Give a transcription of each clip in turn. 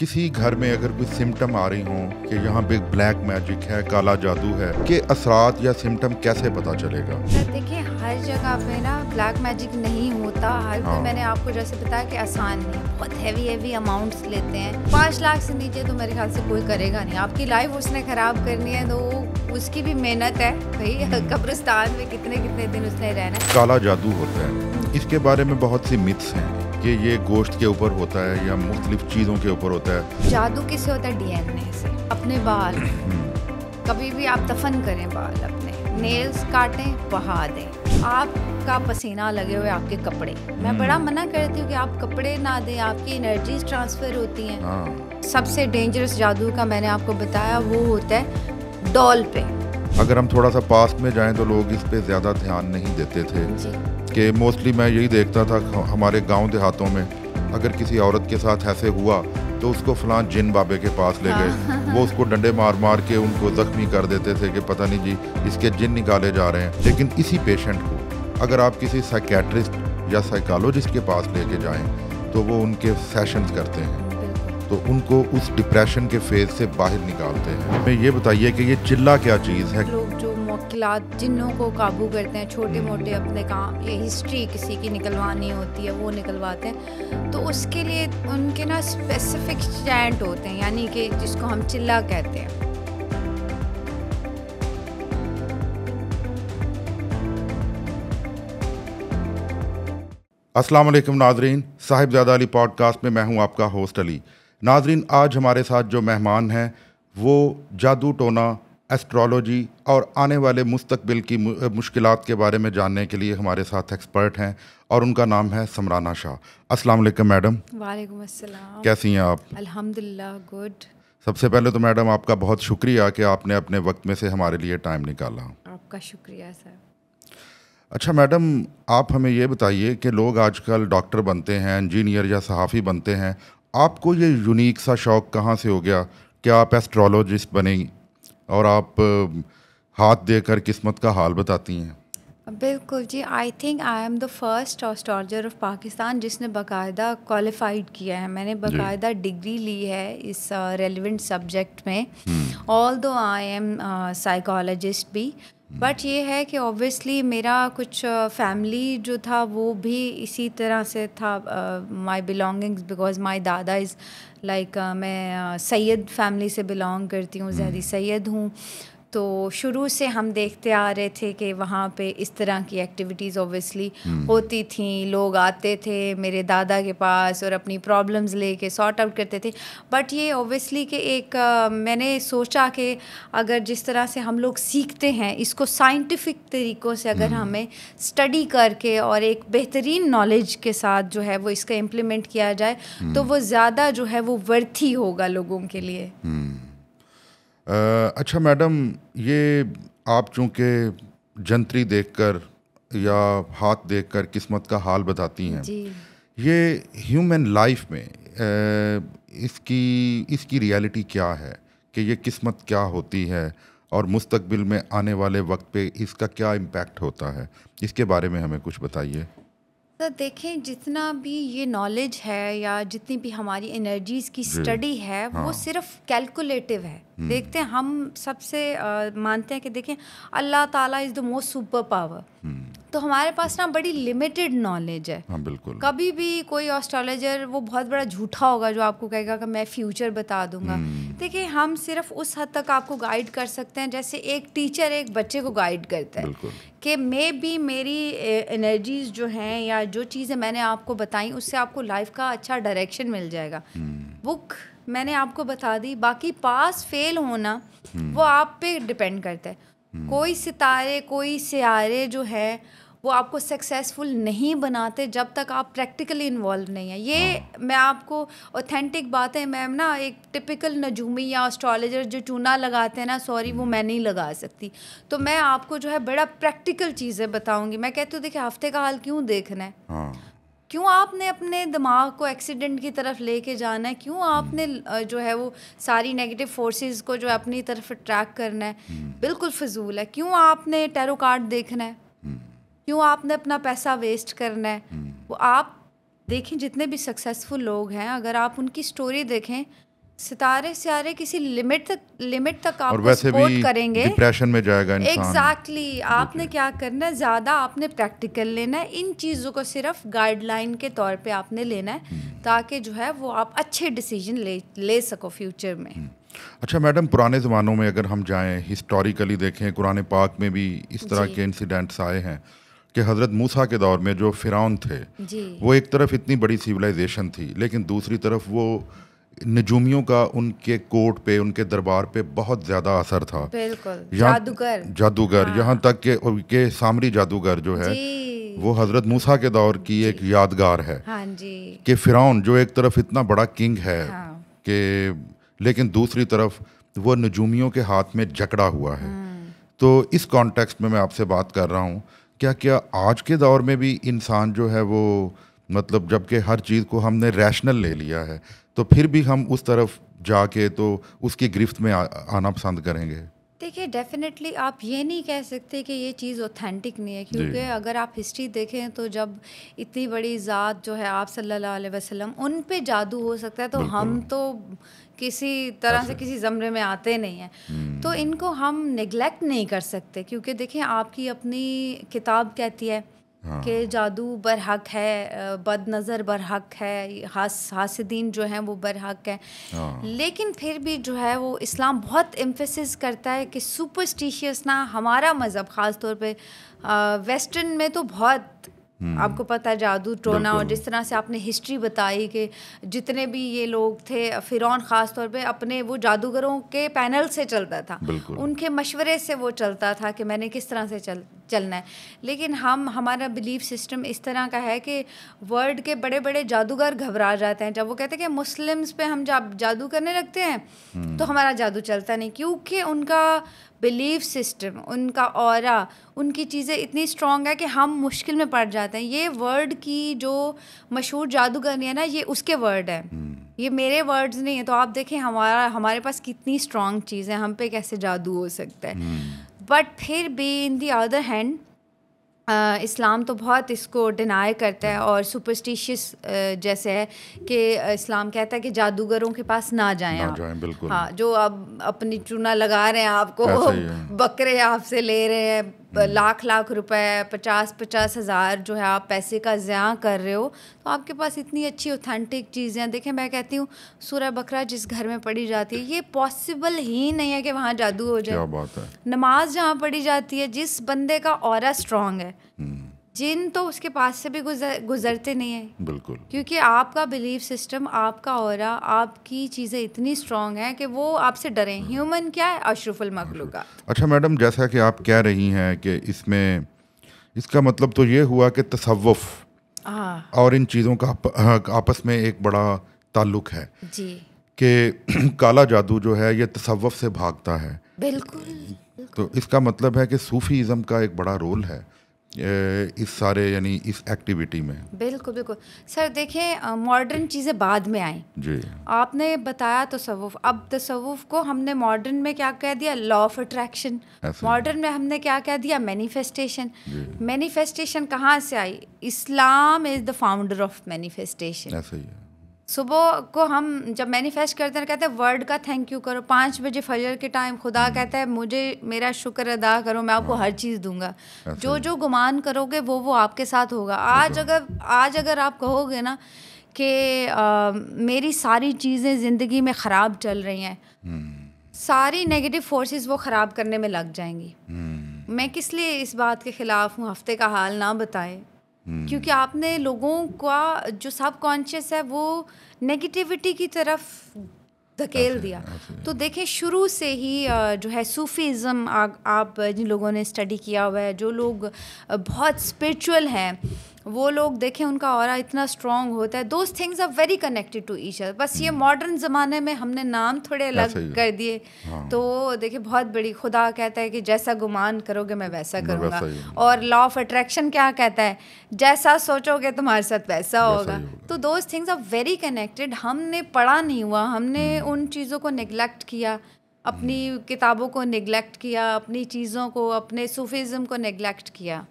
किसी घर में अगर कोई सिम्टम आ रही हों कि यहाँ पे ब्लैक मैजिक है, काला जादू है, के असरात या सिम्टम कैसे पता चलेगा? देखिए, हर जगह पे ना ब्लैक मैजिक नहीं होता। हर कोई, हाँ। मैंने आपको जैसे बताया कि आसान नहीं, बहुत हैवी अमाउंट्स लेते हैं। 5 लाख से नीचे तो मेरे ख्याल से कोई करेगा नहीं। आपकी लाइफ उसने ख़राब करनी है तो उसकी भी मेहनत है भाई। कब्रिस्तान में कितने कितने दिन उसने रहना है। काला जादू होता है, इसके बारे में बहुत सी मिथ्स हैं कि ये गोश्त के ऊपर होता है या मुख्तलिफ चीज़ों के ऊपर होता है। जादू किससे होता है? डीएनए से। अपने बाल कभी भी आप दफन करें, बाल अपने नेल्स काटें, बहा दें। आपका पसीना लगे हुए आपके कपड़े, मैं बड़ा मना करती हूँ कि आप कपड़े ना दें, आपकी एनर्जीज ट्रांसफ़र होती हैं। हाँ। सबसे डेंजरस जादू का मैंने आपको बताया वो होता है डॉल पे। अगर हम थोड़ा सा पास में जाएं तो लोग इस पे ज़्यादा ध्यान नहीं देते थे जी। कि मोस्टली मैं यही देखता था हमारे गांव देहातों में अगर किसी औरत के साथ ऐसे हुआ तो उसको फलां जिन बाबे के पास ले गए। वो उसको डंडे मार मार के उनको ज़ख्मी कर देते थे कि पता नहीं जी इसके जिन निकाले जा रहे हैं। लेकिन इसी पेशेंट को अगर आप किसी साइकेट्रिस्ट या साइकोलॉजिस्ट के पास लेके जाएं तो वो उनके सेशंस करते हैं, तो उनको उस डिप्रेशन के फेज से बाहर निकालते हैं। हमें ये बताइए कि ये चिल्ला क्या चीज़ है? लोग जो मुवक्किलात जिन्नों को काबू करते हैं, छोटे मोटे अपने काम, ये हिस्ट्री किसी की निकलवानी होती है वो निकलवाते हैं, तो उसके लिए उनके ना स्पेसिफिक चैंट होते हैं, यानी कि जिसको हम चिल्ला कहते हैं। अस्सलाम वालेकुम नाजरीन, साहिबजादा अली पॉडकास्ट में मैं हूं आपका होस्ट अली। नाजरीन, आज हमारे साथ जो मेहमान हैं वो जादू टोना, एस्ट्रोलॉजी और आने वाले मुस्तकबिल की मुश्किलात के बारे में जानने के लिए हमारे साथ एक्सपर्ट हैं और उनका नाम है समराना शाह। अस्सलाम वालेकुम मैडम। वालेकुम अस्सलाम। कैसी हैं आप? अल्हम्दुलिल्लाह, गुड। सबसे पहले तो मैडम आपका बहुत शुक्रिया कि आपने अपने वक्त में से हमारे लिए टाइम निकाला। आपका शुक्रिया सर। अच्छा मैडम, आप हमें ये बताइए कि लोग आजकल डॉक्टर बनते हैं, इंजीनियर या सहाफ़ी बनते हैं, आपको ये यूनिक सा शौक़ कहाँ से हो गया कि आप एस्ट्रोलॉजिस्ट बने और आप हाथ देकर किस्मत का हाल बताती हैं? बिल्कुल जी, I think I am the first astrologer of Pakistan जिसने बाकायदा क्वालिफाइड किया है। मैंने बाकायदा डिग्री ली है इस रेलिवेंट सब्जेक्ट में, ऑल दो आई एम साइकोलॉजिस्ट भी। बट ये है कि ऑब्वियसली मेरा कुछ फैमिली जो था वो भी इसी तरह से था। माय बिलोंगिंग्स, बिकॉज माय दादा इज़ लाइक, मैं सैयद फैमिली से बिलोंग करती हूँ, ज़हरी सैयद हूँ। तो शुरू से हम देखते आ रहे थे कि वहाँ पे इस तरह की एक्टिविटीज़ ऑब्वियसली होती थी। लोग आते थे मेरे दादा के पास और अपनी प्रॉब्लम्स लेके सॉर्ट आउट करते थे। बट ये ऑब्वियसली कि एक मैंने सोचा कि अगर जिस तरह से हम लोग सीखते हैं इसको साइंटिफिक तरीक़ों से अगर हमें स्टडी करके और एक बेहतरीन नॉलेज के साथ जो है वो इसका इम्प्लीमेंट किया जाए तो वो ज़्यादा जो है वो वर्थी होगा लोगों के लिए। अच्छा मैडम, ये आप चूँकि जंतरी देखकर या हाथ देखकर किस्मत का हाल बताती हैं जी। ये ह्यूमन लाइफ में इसकी रियलिटी क्या है कि ये किस्मत क्या होती है और मुस्तकबिल में आने वाले वक्त पे इसका क्या इम्पैक्ट होता है? इसके बारे में हमें कुछ बताइए। तो देखें, जितना भी ये नॉलेज है या जितनी भी हमारी एनर्जीज़ की स्टडी है वो सिर्फ कैलकुलेटिव है। देखते हैं हम सबसे मानते हैं कि देखें अल्लाह ताला is the most super power, तो हमारे पास ना बड़ी लिमिटेड नॉलेज है। हाँ बिल्कुल। कभी भी कोई एस्ट्रोलॉजर वो बहुत बड़ा झूठा होगा जो आपको कहेगा कि मैं फ्यूचर बता दूंगा। देखिए, हम सिर्फ उस हद तक आपको गाइड कर सकते हैं जैसे एक टीचर एक बच्चे को गाइड करता है कि मे बी मेरी एनर्जीज जो हैं या जो चीज़ें मैंने आपको बताई उससे आपको लाइफ का अच्छा डायरेक्शन मिल जाएगा। बुक मैंने आपको बता दी, बाकी पास फेल होना वो आप पे डिपेंड करता है। कोई सितारे, कोई सियारे जो है वो आपको सक्सेसफुल नहीं बनाते जब तक आप प्रैक्टिकली इन्वॉल्व नहीं है। ये मैं आपको ऑथेंटिक बातें, मैम ना एक टिपिकल नजूमी या एस्ट्रोलॉजर जो चूना लगाते हैं ना, सॉरी वो मैं नहीं लगा सकती। तो मैं आपको जो है बड़ा प्रैक्टिकल चीज़ें बताऊंगी। मैं कहती हूँ देखिए, हफ्ते का हाल क्यों देखना है? क्यों आपने अपने दिमाग को एक्सीडेंट की तरफ लेके जाना है? क्यों आपने जो है वो सारी नेगेटिव फोर्सेस को जो है अपनी तरफ अट्रैक्ट करना है? बिल्कुल फजूल है। क्यों आपने टैरो कार्ड देखना है? क्यों आपने अपना पैसा वेस्ट करना है? वो आप देखें, जितने भी सक्सेसफुल लोग हैं अगर आप उनकी स्टोरी देखें सितारे सियारे किसी लिमिट तक और आपको वैसे सपोर्ट भी करेंगे। डिप्रेशन में जाएगा इंसान। एग्जैक्टली आपने क्या करना है, ज़्यादा आपने प्रैक्टिकल लेना है, इन चीज़ों को सिर्फ गाइडलाइन के तौर पे आपने लेना है ताकि जो है वो आप अच्छे डिसीजन ले सको फ्यूचर में। अच्छा मैडम, पुराने ज़मानों में अगर हम जाएं, हिस्टोरिकली देखें, कुरान पाक में भी इस तरह के इंसिडेंट्स आए हैं कि हज़रत मूसा के दौर में जो फ़िरौन थे वो एक तरफ इतनी बड़ी सिविलाइजेशन थी, लेकिन दूसरी तरफ वो नजूमियों का उनके कोर्ट पे, उनके दरबार पे बहुत ज़्यादा असर था। बिल्कुल, जादूगर हाँ। यहाँ तक के सामरी जादूगर जो है वो हज़रत मूसा के दौर की एक यादगार है। हाँ जी। कि फ़िरौन जो एक तरफ इतना बड़ा किंग है कि लेकिन दूसरी तरफ वो नजूमियों के हाथ में जकड़ा हुआ है। तो इस कॉन्टेक्स्ट में मैं आपसे बात कर रहा हूँ, क्या आज के दौर में भी इंसान जो है वो मतलब जबकि हर चीज़ को हमने रैशनल ले लिया है तो फिर भी हम उस तरफ जाके तो उसकी गिरफ्त में आना पसंद करेंगे? देखिए डेफिनेटली आप ये नहीं कह सकते कि ये चीज़ ऑथेंटिक नहीं है, क्योंकि अगर आप हिस्ट्री देखें तो जब इतनी बड़ी ज़ात जो है आप सल्लल्लाहु अलैहि वसल्लम, उन पे जादू हो सकता है तो हम तो किसी तरह से किसी ज़मरे में आते नहीं हैं। तो इनको हम नेग्लेक्ट नहीं कर सकते, क्योंकि देखें आपकी अपनी किताब कहती है कि जादू बरहक है, बदनज़र बरहक है, हासिदीन जो हैं वो बरहक है। लेकिन फिर भी जो है वो इस्लाम बहुत एम्फेसिस करता है कि सुपरस्टिशियस ना, हमारा मज़हब ख़ास तौर पे वेस्टर्न में तो बहुत आपको पता है जादू टोना, और जिस तरह से आपने हिस्ट्री बताई कि जितने भी ये लोग थे, फ़िरौन ख़ास तौर पे अपने वो जादूगरों के पैनल से चलता था, उनके मशवरे से वो चलता था कि मैंने किस तरह से चलना है। लेकिन हमारा बिलीफ सिस्टम इस तरह का है कि वर्ल्ड के बड़े बड़े जादूगर घबरा जाते हैं जब वो कहते हैं कि मुस्लिम्स पे हम जादू करने लगते हैं तो हमारा जादू चलता नहीं, क्योंकि उनका बिलीफ सिस्टम, उनका ऑरा, उनकी चीज़ें इतनी स्ट्रॉन्ग है कि हम मुश्किल में पड़ जाते हैं। ये वर्ड की जो मशहूर जादूगरनी है ना, ये उसके वर्ड है, ये मेरे वर्ड्स नहीं है। तो आप देखें हमारे पास कितनी स्ट्रॉन्ग चीज़ है, हम पे कैसे जादू हो सकता है। बट फिर भी इन दी अदर हैंड इस्लाम तो बहुत इसको डिनाई करता है और सुपरस्टिशियस जैसे है कि इस्लाम कहता है कि जादूगरों के पास ना जाएं आप। बिल्कुल। हाँ, जो अब अपनी चूना लगा रहे हैं आपको, बकरे आपसे ले रहे हैं, लाख रुपए, 50 हज़ार जो है आप पैसे का ज़िया कर रहे हो, तो आपके पास इतनी अच्छी ऑथेंटिक चीज़ें। देखें मैं कहती हूँ सूरह बकरा जिस घर में पढ़ी जाती है, ये पॉसिबल ही नहीं है कि वहाँ जादू हो जाए। क्या बात है। नमाज जहाँ पढ़ी जाती है, जिस बंदे का ऑरा स्ट्रॉन्ग है, जिन तो उसके पास से भी गुजरते नहीं है। बिल्कुल, क्योंकि आपका बिलीफ सिस्टम, आपका ऑरा, आपकी चीज़ें इतनी स्ट्रॉन्ग हैं कि वो आपसे डरें। ह्यूमन क्या है, अशरफुल मखलूक़ात। अच्छा मैडम, जैसा कि आप कह रही हैं कि इसमें इसका मतलब तो ये हुआ कि तसव्वुफ और इन चीज़ों का आपस में एक बड़ा ताल्लुक है जी, कि काला जादू जो है ये तसव्वुफ से भागता है। बिल्कुल। तो इसका मतलब है कि सूफीज़म का एक बड़ा रोल है इस सारे यानी इस एक्टिविटी में। बिल्कुल बिल्कुल सर। देखें मॉडर्न चीज़ें बाद में आई जी। आपने बताया तसव्वुफ, अब तसव्वुफ को हमने मॉडर्न में क्या कह दिया, लॉ ऑफ अट्रैक्शन। मॉडर्न में हमने क्या कह दिया, मैनिफेस्टेशन। मैनिफेस्टेशन कहाँ से आई, Islam is the founder of manifestation. ऐसे ही है। सुबह को हम जब मैनिफेस्ट करते हैं कहते हैं वर्ड का थैंक यू करो। 5 बजे फजर के टाइम खुदा कहता है मुझे मेरा शुक्र अदा करो, मैं आपको हर चीज़ दूंगा, जो गुमान करोगे वो आपके साथ होगा। आज अगर आप कहोगे ना कि मेरी सारी चीज़ें ज़िंदगी में ख़राब चल रही हैं, सारी नेगेटिव फोर्सेस वो ख़राब करने में लग जाएंगी। मैं किस लिए इस बात के ख़िलाफ़ हूँ, हफ्ते का हाल ना बताएं, क्योंकि आपने लोगों का जो सब कॉन्शियस है वो नेगेटिविटी की तरफ धकेल दिया। तो देखें शुरू से ही जो है सूफीज़म, आप जिन लोगों ने स्टडी किया हुआ है, जो लोग बहुत स्पिरिचुअल हैं, वो लोग देखें उनका ऑरा इतना स्ट्रॉन्ग होता है। Those things are very connected to each other. बस ये मॉडर्न ज़माने में हमने नाम थोड़े अलग कर दिए। तो देखिए बहुत बड़ी, खुदा कहता है कि जैसा गुमान करोगे मैं वैसा करूँगा, और लॉ ऑफ अट्रैक्शन क्या कहता है, जैसा सोचोगे तुम्हारे साथ वैसा होगा। तो those things are very connected. हमने पढ़ा नहीं हुआ, हमने उन चीज़ों को निगलेक्ट किया, अपनी किताबों को निगलेक्ट किया, अपनी चीज़ों को, अपने सूफीज़म को निगलेक्ट किया।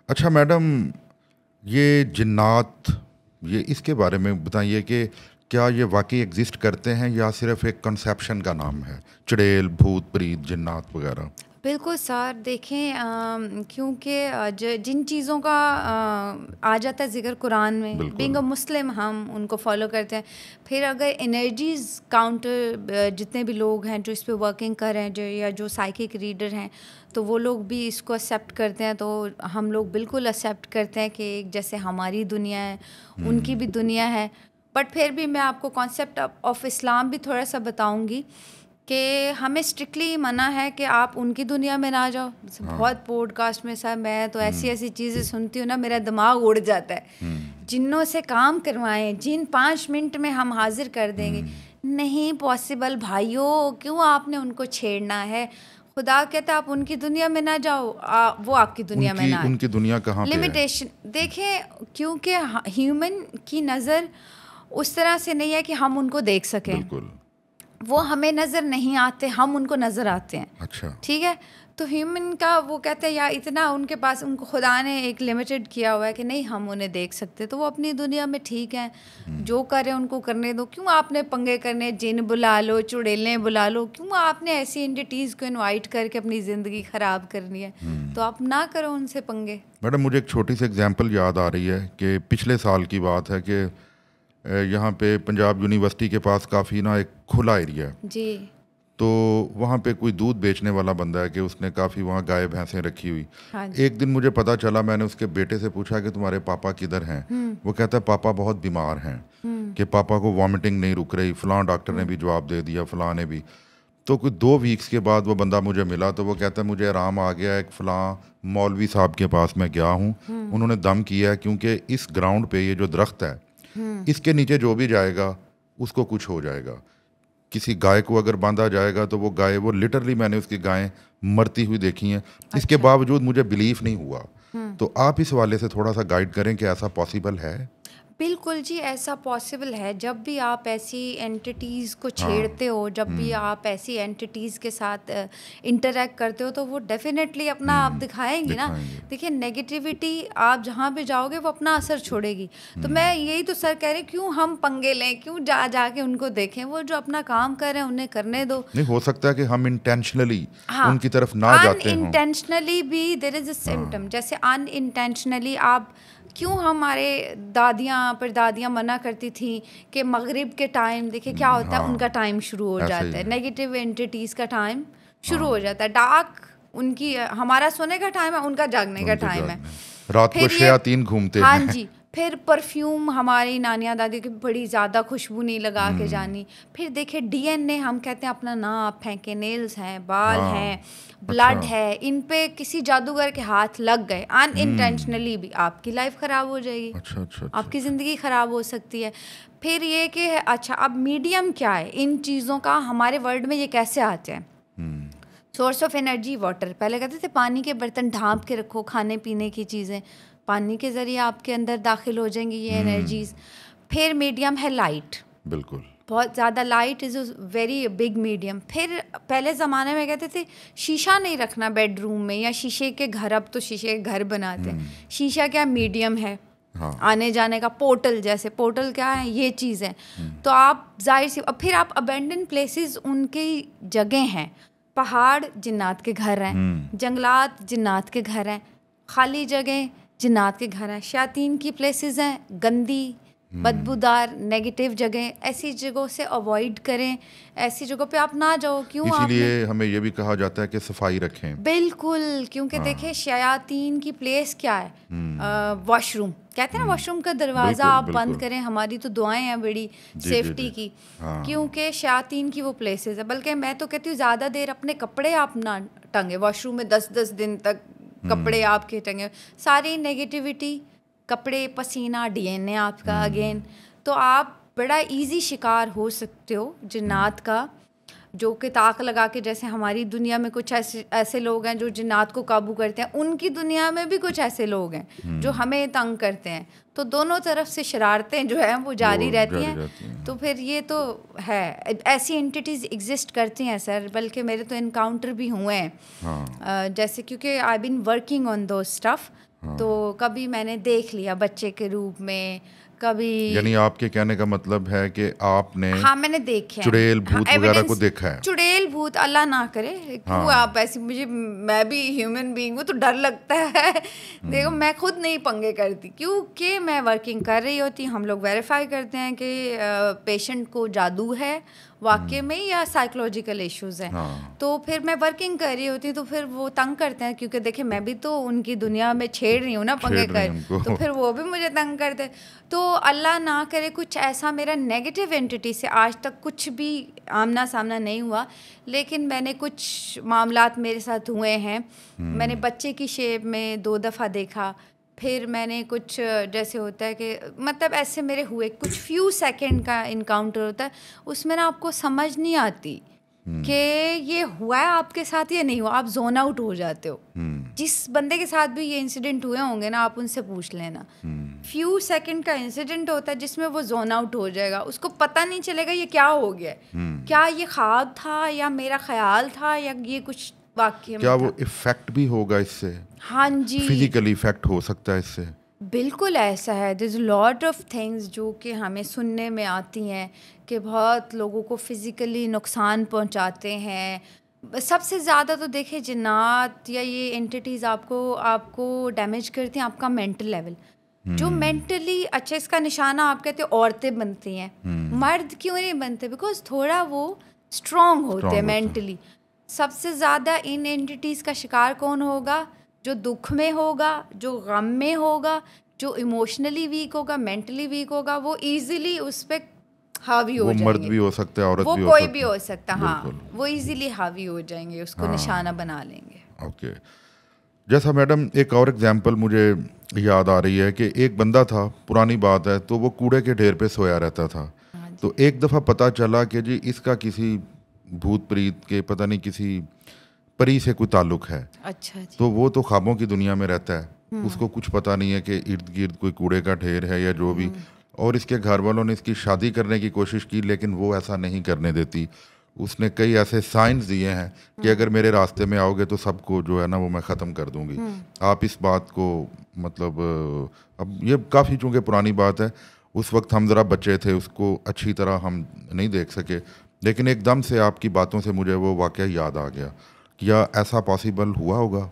अच्छा मैडम, ये जिन्नात, ये इसके बारे में बताइए कि क्या ये वाकई एग्जिस्ट करते हैं या सिर्फ एक कंसेप्शन का नाम है, चुड़ैल, भूत, प्रीत, जिन्नात वगैरह? बिल्कुल सर, देखें क्योंकि जिन चीज़ों का आ जाता है ज़िक्र कुरान में, बीइंग अ मुस्लिम हम उनको फॉलो करते हैं। फिर अगर एनर्जीज़ काउंटर जितने भी लोग हैं जो इस पे वर्किंग कर रहे हैं, जो साइकिक रीडर हैं, तो वो लोग भी इसको एक्सेप्ट करते हैं, तो हम लोग बिल्कुल एक्सेप्ट करते हैं कि जैसे हमारी दुनिया है उनकी भी दुनिया है। बट फिर भी मैं आपको कॉन्सेप्ट ऑफ इस्लाम भी थोड़ा सा बताऊँगी कि हमें स्ट्रिक्टली मना है कि आप उनकी दुनिया में ना जाओ। बहुत पॉडकास्ट में सर मैं तो ऐसी ऐसी चीज़ें सुनती हूँ ना, मेरा दिमाग उड़ जाता है। जिन्नों से काम करवाएं, जिन 5 मिनट में हम हाजिर कर देंगे, नहीं पॉसिबल भाइयों, क्यों आपने उनको छेड़ना है? खुदा कहता है आप उनकी दुनिया में ना जाओ, वो आपकी दुनिया में ना। उनकी दुनिया कहाँ पे है? लिमिटेशन देखें, क्योंकि ह्यूमन की नज़र उस तरह से नहीं है कि हम उनको देख सकें। बिल्कुल। वो हमें नज़र नहीं आते, हम उनको नज़र आते हैं। अच्छा, ठीक है। तो ह्यूमन का वो कहते हैं या इतना उनके पास, उनको खुदा ने एक लिमिटेड किया हुआ है कि नहीं हम उन्हें देख सकते, तो वो अपनी दुनिया में ठीक है, जो करे उनको करने दो। क्यों आपने पंगे करने, जिन बुला लो, चुड़ैलें बुला लो, क्यों आपने ऐसी एंटिटीज़ को इनवाइट करके अपनी ज़िंदगी ख़राब करनी है? तो आप ना करो उनसे पंगे। मैडम मुझे एक छोटी सी एग्जांपल याद आ रही है कि पिछले साल की बात है कि यहाँ पे पंजाब यूनिवर्सिटी के पास काफ़ी ना एक खुला एरिया है जी, तो वहाँ पे कोई दूध बेचने वाला बंदा है कि उसने काफ़ी वहाँ गाय भैंसें रखी हुई। हाँ। एक दिन मुझे पता चला, मैंने उसके बेटे से पूछा कि तुम्हारे पापा किधर हैं? वो कहता है पापा बहुत बीमार हैं, कि पापा को वॉमिटिंग नहीं रुक रही, फ़लाँ डॉक्टर ने भी जवाब दे दिया, फ़लाँ ने भी। तो कोई 2 वीक्स के बाद वो बंदा मुझे मिला, तो वो कहता है मुझे आराम आ गया, एक फ़लाँ मौलवी साहब के पास मैं गया हूँ, उन्होंने दम किया है, क्योंकि इस ग्राउंड पे ये जो दरख्त है इसके नीचे जो भी जाएगा उसको कुछ हो जाएगा। किसी गाय को अगर बांधा जाएगा तो वो गाय, वो लिटरली मैंने उसकी गायें मरती हुई देखी हैं। इसके बावजूद मुझे बिलीफ नहीं हुआ। तो आप इस वाले से थोड़ा सा गाइड करें कि ऐसा पॉसिबल है? बिल्कुल जी, ऐसा पॉसिबल है। जब भी आप ऐसी एंटिटीज़ को छेड़ते हो, जब भी आप ऐसी एंटिटीज़ के साथ इंटरेक्ट करते हो, तो वो डेफिनेटली अपना आप दिखाएंगे ना। देखिए, नेगेटिविटी आप जहाँ पे जाओगे वो अपना असर छोड़ेगी। तो मैं यही तो सर कह रही, क्यों हम पंगे लें, क्यों जाके उनको देखें? वो जो अपना काम कर रहे हैं उन्हें करने दो। नहीं हो सकता है कि हम इंटेंशनली उनकी तरफ ना जाते हों। अनइंटेंशनली भी देयर इज अ सिम्टम। जैसे अनइंटेंशनली आप, क्यों हमारे दादियाँ मना करती थी कि मगरिब के टाइम, देखिए क्या होता है, उनका टाइम शुरू हो जाता है, नेगेटिव एंटिटीज़ का टाइम शुरू हो जाता है। डार्क उनकी, हमारा सोने का टाइम है, उनका जागने का टाइम है। रात को शयातीन घूमते हैं। हाँ जी। फिर परफ्यूम, हमारी नानियाँ दादी की बड़ी ज़्यादा खुशबू नहीं लगा के जानी। फिर देखिए डीएनए, हम कहते हैं अपना ना आप फेंके, नेल्स हैं, बाल हैं, ब्लड है, इन पे किसी जादूगर के हाथ लग गए अनइंटेंशनली भी, आपकी लाइफ ख़राब हो जाएगी। अच्छा, आपकी ज़िंदगी ख़राब हो सकती है। फिर ये कि अच्छा, अब मीडियम क्या है इन चीज़ों का, हमारे वर्ल्ड में ये कैसे आते हैं? Source of energy water. पहले कहते थे पानी के बर्तन ढाँप के रखो, खाने पीने की चीज़ें पानी के ज़रिए आपके अंदर दाखिल हो जाएंगी ये एनर्जीज़। फिर मीडियम है लाइट। बिल्कुल, बहुत ज़्यादा light is a very big medium. फिर पहले ज़माने में कहते थे शीशा नहीं रखना बेडरूम में, या शीशे के घर, अब तो शीशे के घर बनाते हैं। शीशा क्या मीडियम है, आने जाने का पोर्टल, जैसे पोर्टल क्या है, ये चीज़ है। तो आप जाहिर सी, फिर आप अबेंडन प्लेसेस उनकी जगह हैं। पहाड़ जिन्नात के घर हैं, जंगलात जिन्नात के घर हैं, खाली जगह जिन्नात के घर हैं, शयातीन की प्लेसेस हैं, गंदी बदबूदार नेगेटिव जगह, ऐसी जगहों से अवॉइड करें, ऐसी जगहों पे आप ना जाओ। क्यों? इसीलिए हमें ये भी कहा जाता है कि सफाई रखें। बिल्कुल, क्योंकि देखिए शयातीन की प्लेस क्या है, वॉशरूम। कहते हैं ना, वॉशरूम का दरवाज़ा आप बंद करें। हमारी तो दुआएं हैं बड़ी सेफ्टी की, क्योंकि शयातीन की वो प्लेसेस है। बल्कि मैं तो कहती हूँ ज़्यादा देर अपने कपड़े आप ना टंगे वॉशरूम में, 10-10 दिन तक कपड़े आपके टंगे, सारी नेगेटिविटी, कपड़े, पसीना, डीएनए आपका अगेन। तो आप बड़ा इजी शिकार हो सकते हो जिन्नात का, जो कि ताक लगा के, जैसे हमारी दुनिया में कुछ ऐसे लोग हैं जो जिन्नात को काबू करते हैं, उनकी दुनिया में भी कुछ ऐसे लोग हैं जो हमें तंग करते हैं। तो दोनों तरफ से शरारतें जो हैं वो जारी रहती हैं। तो फिर ये तो है, ऐसी एंटिटीज़ एग्जिस्ट करती हैं सर, बल्कि मेरे तो इनकाउंटर भी हुए हैं। जैसे क्योंकि आई बीन वर्किंग ऑन दो स्टफ़, तो कभी मैंने देख लिया बच्चे के रूप में, कभी। यानी आपके कहने का मतलब है कि आपने हाँ मैंने देखे चुड़ैल भूत वगैरह को देखा है? चुड़ैल भूत अल्लाह ना करे, क्यों आप ऐसी, मैं भी ह्यूमन बीइंग हूँ तो डर लगता है। देखो मैं खुद नहीं पंगे करती क्योंकि मैं वर्किंग कर रही होती, हम लोग वेरीफाई करते हैं कि पेशेंट को जादू है वाकई में या साइकोलॉजिकल इश्यूज हैं। तो फिर मैं वर्किंग कर रही होती तो फिर वो तंग करते हैं, क्योंकि देखिए मैं भी तो उनकी दुनिया में छेड़ रही हूँ ना पंगे कर, तो फिर वो भी मुझे तंग करते हैं। तो अल्लाह ना करे कुछ ऐसा मेरा नेगेटिव एंटिटी से आज तक कुछ भी आमना सामना नहीं हुआ, लेकिन मैंने कुछ मामलात मेरे साथ हुए हैं। मैंने बच्चे की शेप में 2 दफ़ा देखा, फिर मैंने कुछ जैसे होता है कि मतलब ऐसे मेरे हुए कुछ फ्यू सेकंड का इनकाउंटर होता है, उसमें ना आपको समझ नहीं आती कि ये हुआ है आपके साथ या नहीं हुआ, आप जोन आउट हो जाते हो। जिस बंदे के साथ भी ये इंसिडेंट हुए होंगे ना, आप उनसे पूछ लेना, फ्यू सेकंड का इंसिडेंट होता है जिसमें वो जोन आउट हो जाएगा, उसको पता नहीं चलेगा ये क्या हो गया, क्या ये ख्वाब था या मेरा ख्याल था या ये कुछ वाकई में क्या था। वो इफेक्ट भी होगा इससे? हाँ जी, फिजिकली इफेक्ट हो सकता है इससे? बिल्कुल ऐसा है। दिस लॉट ऑफ थिंग्स जो कि हमें सुनने में आती हैं कि बहुत लोगों को फिज़िकली नुकसान पहुंचाते हैं। सबसे ज़्यादा तो देखिए जिन्नात या ये एंटिटीज़ आपको डैमेज करती हैं आपका मेंटल लेवल, जो मेंटली। अच्छा, इसका निशाना आप कहते हो औरतें बनती हैं, मर्द क्यों नहीं बनते? बिकॉज थोड़ा वो स्ट्रॉन्ग होते हैं मेंटली। सबसे ज़्यादा इन एंटिटीज़ का शिकार कौन होगा? जो दुख में होगा, जो गम में होगा, जो इमोशनली वीक होगा, मेंटली वीक होगा, वो इजीली उस पे हावी हो जाएंगे। वो मर्द भी हो सकता है, औरत भी हो सकता है, वो कोई भी हो सकता है। हाँ, वो इजीली हावी हो जाएंगे, उसको निशाना बना लेंगे। ओके। जैसा मैडम एक और एग्जांपल मुझे याद आ रही है कि एक बंदा था, पुरानी बात है, तो वो कूड़े के ढेर पे सोया रहता था। तो एक दफ़ा पता चला कि जी इसका किसी भूत प्रीत के पता नहीं किसी परी से कोई ताल्लुक है। अच्छा जी। तो वो तो ख्वाबों की दुनिया में रहता है, उसको कुछ पता नहीं है कि इर्द गिर्द कोई कूड़े का ढेर है या जो भी। और इसके घर वालों ने इसकी शादी करने की कोशिश की, लेकिन वो ऐसा नहीं करने देती। उसने कई ऐसे साइंस दिए हैं कि अगर मेरे रास्ते में आओगे तो सबको जो है ना वो मैं ख़त्म कर दूंगी। आप इस बात को मतलब अब ये काफ़ी चूँकि पुरानी बात है, उस वक्त हम ज़रा बच्चे थे, उसको अच्छी तरह हम नहीं देख सके, लेकिन एकदम से आपकी बातों से मुझे वो वाक़या याद आ गया। क्या ऐसा पॉसिबल हुआ होगा?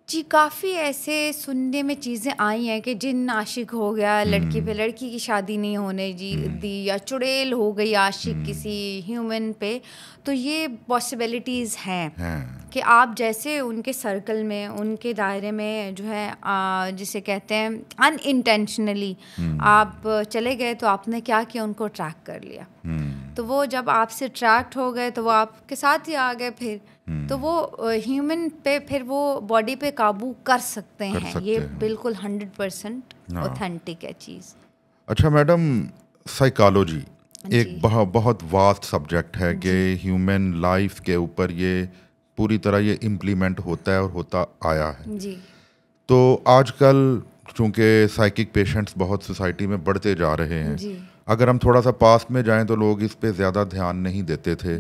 जी, काफ़ी ऐसे सुनने में चीज़ें आई हैं कि जिन आशिक हो गया, लड़की पे लड़की की शादी नहीं होने दी, या चुड़ैल हो गई आशिक किसी ह्यूमन पे। तो ये पॉसिबिलिटीज़ हैं कि आप जैसे उनके सर्कल में, उनके दायरे में जो है जिसे कहते हैं अनइंटेंशनली आप चले गए, तो आपने क्या किया, उनको ट्रैक कर लिया। तो वो जब आपसे ट्रैक्ट हो गए तो वो आपके साथ ही आ गए फिर। तो वो ह्यूमन पे फिर वो बॉडी पे काबू कर सकते हैं। ये बिल्कुल 100% ऑथेंटिक है चीज़। अच्छा मैडम, साइकोलॉजी एक बहुत वास्ट सब्जेक्ट है कि ह्यूमन लाइफ के ऊपर ये पूरी तरह ये इम्प्लीमेंट होता है और होता आया है जी। तो आजकल चूँकि साइकिक पेशेंट्स बहुत सोसाइटी में बढ़ते जा रहे हैं जी। अगर हम थोड़ा सा पास्ट में जाएं तो लोग इस पे ज़्यादा ध्यान नहीं देते थे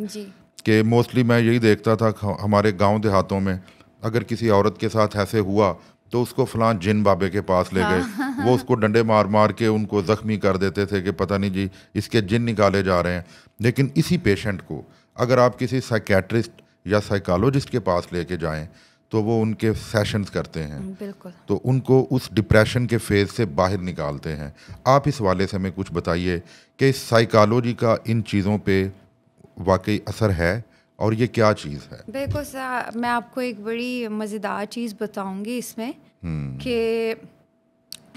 कि मोस्टली मैं यही देखता था हमारे गांव देहातों में अगर किसी औरत के साथ ऐसे हुआ तो उसको फलां जिन बाबे के पास ले गए। वो उसको डंडे मार मार के उनको ज़ख्मी कर देते थे कि पता नहीं जी इसके जिन निकाले जा रहे हैं। लेकिन इसी पेशेंट को अगर आप किसी साइकेट्रिस्ट या साइकोलॉजिस्ट के पास लेके जाएं तो वो उनके सेशंस करते हैं, बिल्कुल, तो उनको उस डिप्रेशन के फेज से बाहर निकालते हैं। आप इस वाले से हमें कुछ बताइए कि साइकोलॉजी का इन चीज़ों पे वाकई असर है और ये क्या चीज़ है? देखो मैं आपको एक बड़ी मज़ेदार चीज़ बताऊंगी इसमें कि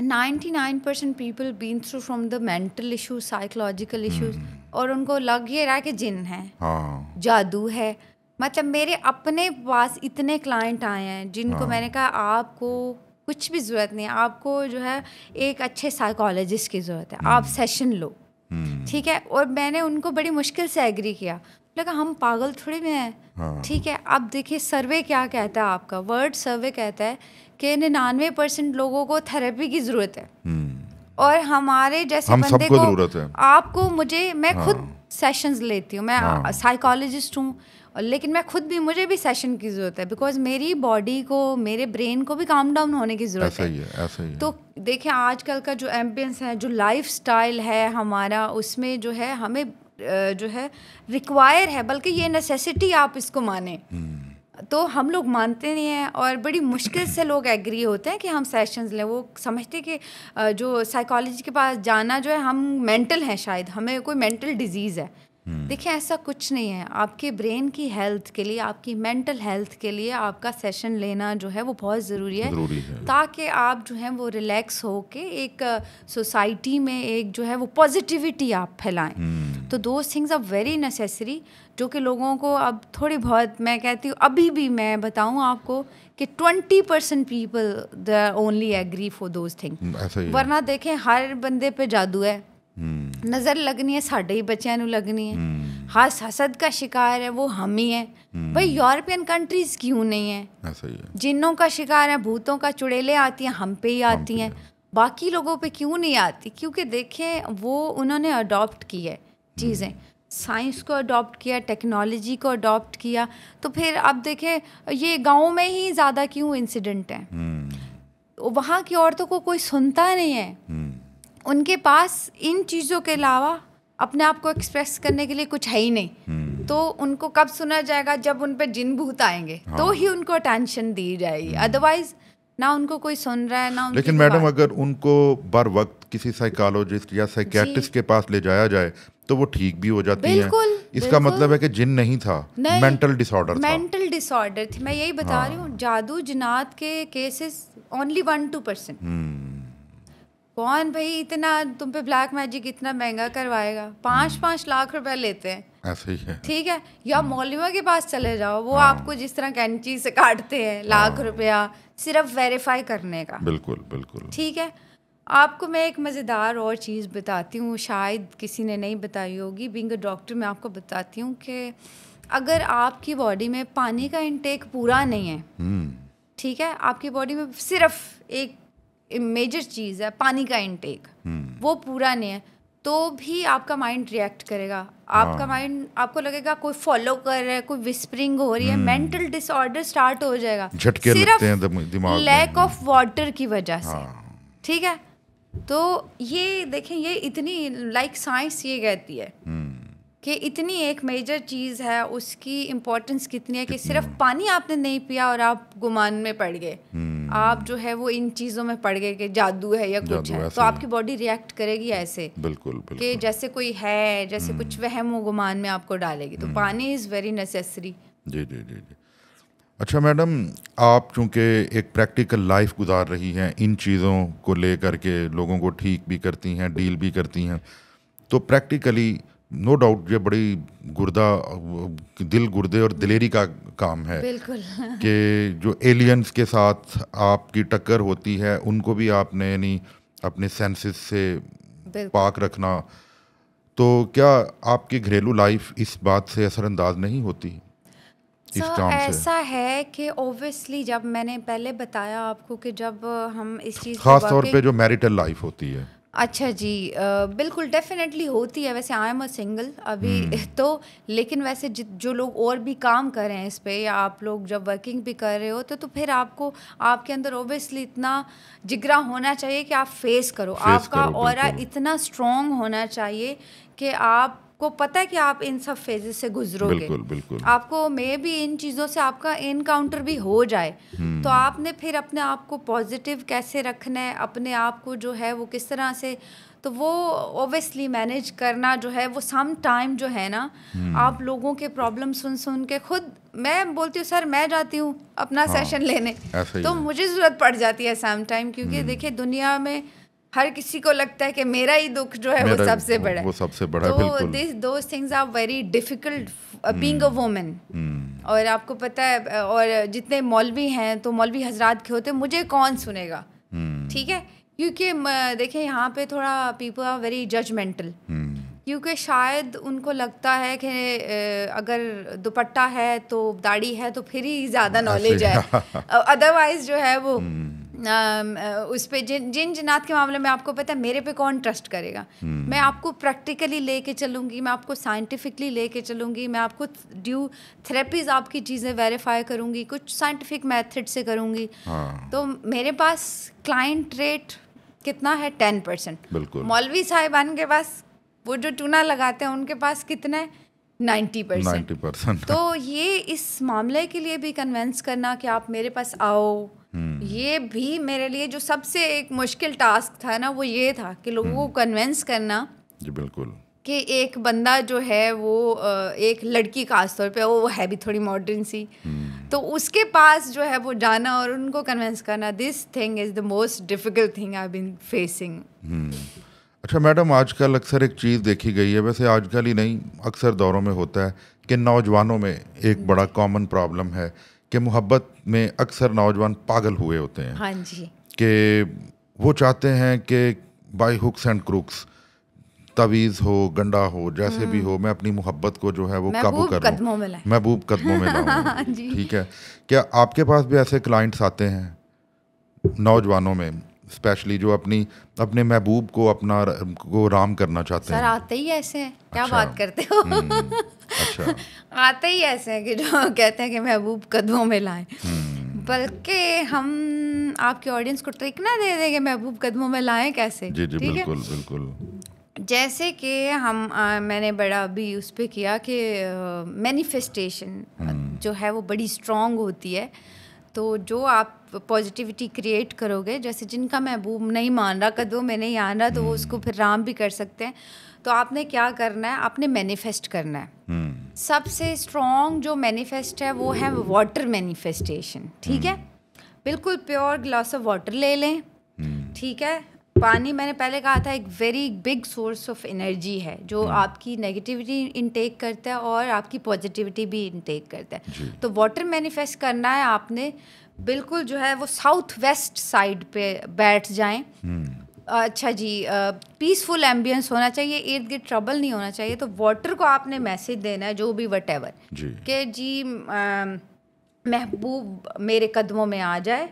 99% people been through from the mental issues, psychological issues, और उनको लग ये रहा है कि जिन है, जादू है। मतलब मेरे अपने पास इतने क्लाइंट आए हैं जिनको मैंने कहा आपको कुछ भी ज़रूरत नहीं है, आपको जो है एक अच्छे साइकोलॉजिस्ट की ज़रूरत है, आप सेशन लो, ठीक है। और मैंने उनको बड़ी मुश्किल से एग्री किया, लगा हम पागल थोड़ी में हैं, ठीक है। अब देखिए सर्वे क्या कहता है, आपका वर्ड सर्वे कहता है कि 99% लोगों को थेरेपी की ज़रूरत है और हमारे जैसे बंदे को, ज़रूरत है। आपको, मुझे, मैं खुद सेशंस लेती हूँ। मैं साइकोलॉजिस्ट हूँ, लेकिन मैं खुद भी, मुझे भी सेशन की ज़रूरत है, बिकॉज मेरी बॉडी को, मेरे ब्रेन को भी काम डाउन होने की ज़रूरत है। ऐसा ही है। तो देखिए आजकल का जो एम्बियंस है, जो लाइफ स्टाइल है हमारा, उसमें जो है हमें जो है रिक्वायर है, बल्कि ये नेसेसिटी आप इसको माने, तो हम लोग मानते नहीं हैं और बड़ी मुश्किल से लोग एग्री होते हैं कि हम सेशंस लें। वो समझते कि जो साइकोलॉजी के पास जाना जो है, हम मेंटल हैं, शायद हमें कोई मेंटल डिजीज़ है। देखिए ऐसा कुछ नहीं है। आपके ब्रेन की हेल्थ के लिए, आपकी मेंटल हेल्थ के लिए आपका सेशन लेना जो है वो बहुत ज़रूरी है, ताकि आप जो है वो रिलैक्स हो के एक सोसाइटी में एक जो है वो पॉजिटिविटी आप फैलाएं। तो those things are very necessary, जो कि लोगों को अब थोड़ी बहुत, मैं कहती हूँ अभी भी मैं बताऊँ आपको कि 20% people they only agree for those things, वरना देखें हर बंदे पे जादू है। नज़र लगनी है साढ़े ही बच्चों नूं लगनी है। हसद का शिकार है वो हम ही हैं। भाई यूरोपियन कंट्रीज क्यों नहीं है? ऐसा ही है। जिन्नों का शिकार है, भूतों का चुड़ैलें आती हैं, हम पे ही आती हैं, बाकी लोगों पे क्यों नहीं आती? क्योंकि देखें वो उन्होंने अडॉप्ट की है चीज़ें, साइंस को अडॉप्ट किया, टेक्नोलॉजी को अडॉप्ट किया। तो फिर अब देखें ये गाँव में ही ज़्यादा क्यों इंसिडेंट है? वहाँ की औरतों को कोई सुनता नहीं है, उनके पास इन चीज़ों के अलावा अपने आप को एक्सप्रेस करने के लिए कुछ है ही नहीं। तो उनको कब सुना जाएगा? जब उन पे जिन भूत आएंगे तो ही उनको अटेंशन दी जाएगी, अदरवाइज ना उनको कोई सुन रहा है ना। लेकिन मैडम अगर उनको बर वक्त किसी साइकोलॉजिस्ट या साइकियाट्रिस्ट के पास ले जाया जाए तो वो ठीक भी हो जाती हैं। इसका मतलब है कि जिन नहीं था, मेंटल डिसऑर्डर थी। मैं यही बता रही हूँ, जादू जिन्नात के केसेस ओनली 1-2%। कौन भाई इतना तुम पे ब्लैक मैजिक इतना महंगा करवाएगा? 5-5 लाख रुपए लेते हैं। ऐसे ही है। ठीक है, या मौलवी के पास चले जाओ, वो आपको जिस तरह कैंची से काटते हैं लाख रुपया सिर्फ वेरीफाई करने का। बिल्कुल बिल्कुल। ठीक है, आपको मैं एक मज़ेदार और चीज़ बताती हूँ, शायद किसी ने नहीं बताई होगी। बीइंग अ डॉक्टर मैं आपको बताती हूँ कि अगर आपकी बॉडी में पानी का इंटेक पूरा नहीं है, ठीक है, आपकी बॉडी में सिर्फ एक मेजर चीज़ है पानी का इंटेक, वो पूरा नहीं है, तो भी आपका माइंड रिएक्ट करेगा। आपका माइंड, आपको लगेगा कोई फॉलो कर रहा है, कोई विस्परिंग हो रही है, मेंटल डिसऑर्डर स्टार्ट हो जाएगा सिर्फ दिमाग लैक ऑफ वाटर की वजह से। ठीक है, तो ये देखें, ये इतनी लाइक साइंस ये कहती है कि इतनी एक मेजर चीज़ है, उसकी इम्पोर्टेंस कितनी है कि सिर्फ पानी आपने नहीं पिया और आप गुमान में पड़ गए, आप जो है वो इन चीज़ों में पड़ गए कि जादू है या कुछ है, तो आपकी बॉडी रिएक्ट करेगी ऐसे बिल्कुल कि जैसे कोई है, जैसे कुछ वहम व गुमान में आपको डालेगी। तो पानी इज़ वेरी नेसेसरी। जी जी जी जी। अच्छा मैडम, आप चूँकि एक प्रैक्टिकल लाइफ गुजार रही हैं, इन चीज़ों को ले करके लोगों को ठीक भी करती हैं, डील भी करती हैं, तो प्रैक्टिकली नो डाउट ये बड़ी दिल गुर्दे और दिलेरी का काम है। बिल्कुल कि जो एलियंस के साथ आपकी टक्कर होती है, उनको भी आपने यानी अपने सेंसेस से पाक रखना, तो क्या आपकी घरेलू लाइफ इस बात से असरअंदाज नहीं होती? ऐसा है कि ओब्वियसली जब मैंने पहले बताया आपको कि जब हम इस चीज़ खास तौर पे जो मैरिटल लाइफ होती है। अच्छा जी, बिल्कुल डेफिनेटली होती है। वैसे आई एम अ सिंगल अभी तो, लेकिन वैसे जो लोग और भी काम कर रहे हैं इस पे, या आप लोग जब वर्किंग भी कर रहे हो तो फिर आपको, आपके अंदर ओब्वियसली इतना जिगरा होना चाहिए कि आप फेस करो। आपका ऑरा इतना स्ट्रॉन्ग होना चाहिए कि आपको पता है कि आप इन सब फेजेस से गुजरोगे। बिल्कुल बिल्कुल। आपको मे भी इन चीज़ों से आपका एनकाउंटर भी हो जाए, तो आपने फिर अपने आप को पॉजिटिव कैसे रखना है, अपने आप को जो है वो किस तरह से, तो वो ओब्वियसली मैनेज करना जो है वो सम टाइम जो है ना, आप लोगों के प्रॉब्लम सुन के खुद, मैं बोलती हूँ सर मैं जाती हूँ अपना सेशन लेने, तो मुझे ज़रूरत पड़ जाती है सम टाइम, क्योंकि देखिए दुनिया में हर किसी को लगता है कि मेरा ही दुख जो है वो सबसे बड़ा है, वो सबसे बड़ा है। तो those things are very difficult being a woman. और आपको पता है, और जितने मौलवी हैं तो मौलवी हजरात के होते हैं, मुझे कौन सुनेगा? ठीक है, क्योंकि देखिए यहाँ पे थोड़ा पीपल आर वेरी जजमेंटल, क्योंकि शायद उनको लगता है कि अगर दुपट्टा है तो दाढ़ी है तो फिर ही ज़्यादा नॉलेज है, अदरवाइज जो है वो उस पे जिन जिन्नात के मामले में आपको पता है मेरे पे कौन ट्रस्ट करेगा, मैं आपको प्रैक्टिकली लेके चलूँगी, मैं आपको साइंटिफिकली लेके चलूँगी, मैं आपको ड्यू थेरेपीज आपकी चीज़ें वेरीफाई करूँगी, कुछ साइंटिफिक मेथड से करूँगी। तो मेरे पास क्लाइंट रेट कितना है 10%। बिल्कुल। मौलवी साहिबान के पास वो जो टूना लगाते हैं उनके पास कितना है 90%। तो ये इस मामले के लिए भी कन्विंस करना कि आप मेरे पास आओ, ये भी मेरे लिए जो सबसे एक मुश्किल टास्क था ना, वो ये था कि लोगों को कन्विंस करना जी बिल्कुल कि एक बंदा जो है वो एक लड़की खास तौर पे वो है भी थोड़ी मॉडर्न सी, तो उसके पास जो है वो जाना और उनको कन्विंस करना, this thing is the most difficult thing I have been facing. अच्छा मैडम, आजकल अक्सर एक चीज़ देखी गई है, वैसे आजकल ही नहीं अक्सर दौरों में होता है कि नौजवानों में एक बड़ा कॉमन प्रॉब्लम है कि मोहब्बत में अक्सर नौजवान पागल हुए होते हैं। हाँ जी। कि वो चाहते हैं कि बाय हुक्स एंड क्रूक्स, तवीज़ हो गंडा हो जैसे भी हो, मैं अपनी मोहब्बत को जो है वो काबू कर लूं, महबूब कदमों में लाऊं। ठीक है, क्या आपके पास भी ऐसे क्लाइंट्स आते हैं नौजवानों में स्पेशली जो अपने महबूब को को राम करना चाहते हैं? सर आते ही ऐसे हैं, क्या बात करते हो। अच्छा। आते ही ऐसे हैं कि जो कहते हैं कि महबूब कदमों में लाएं, बल्कि हम आपके ऑडियंस को ट्रिक ना दे दें कि महबूब कदमों में लाएं कैसे। जी जी बिल्कुल बिल्कुल। जैसे कि मैंने बड़ा अभी उस पर किया कि मैनिफेस्टेशन जो है वो बड़ी स्ट्रॉन्ग होती है, तो जो आप पॉजिटिविटी क्रिएट करोगे, जैसे जिनका महबूब नहीं मान रहा, कदमों में नहीं आन रहा, तो वो उसको फिर राम भी कर सकते हैं। तो आपने क्या करना है, आपने मैनिफेस्ट करना है। सबसे स्ट्रॉन्ग जो मैनिफेस्ट है वो है वाटर मैनिफेस्टेशन। ठीक है, बिल्कुल प्योर ग्लास ऑफ वाटर ले लें। ठीक है, पानी मैंने पहले कहा था एक very big source of energy है जो आपकी नेगेटिविटी इनटेक करता है और आपकी पॉजिटिविटी भी इनटेक करता है। तो वाटर मैनिफेस्ट करना है आपने, बिल्कुल जो है वो साउथ वेस्ट साइड पे बैठ जाएं। अच्छा जी, पीसफुल एम्बियंस होना चाहिए, इर्द गिर्द ट्रबल नहीं होना चाहिए। तो वाटर को आपने मैसेज देना है, जो भी वटेवर कि जी महबूब मेरे कदमों में आ जाए।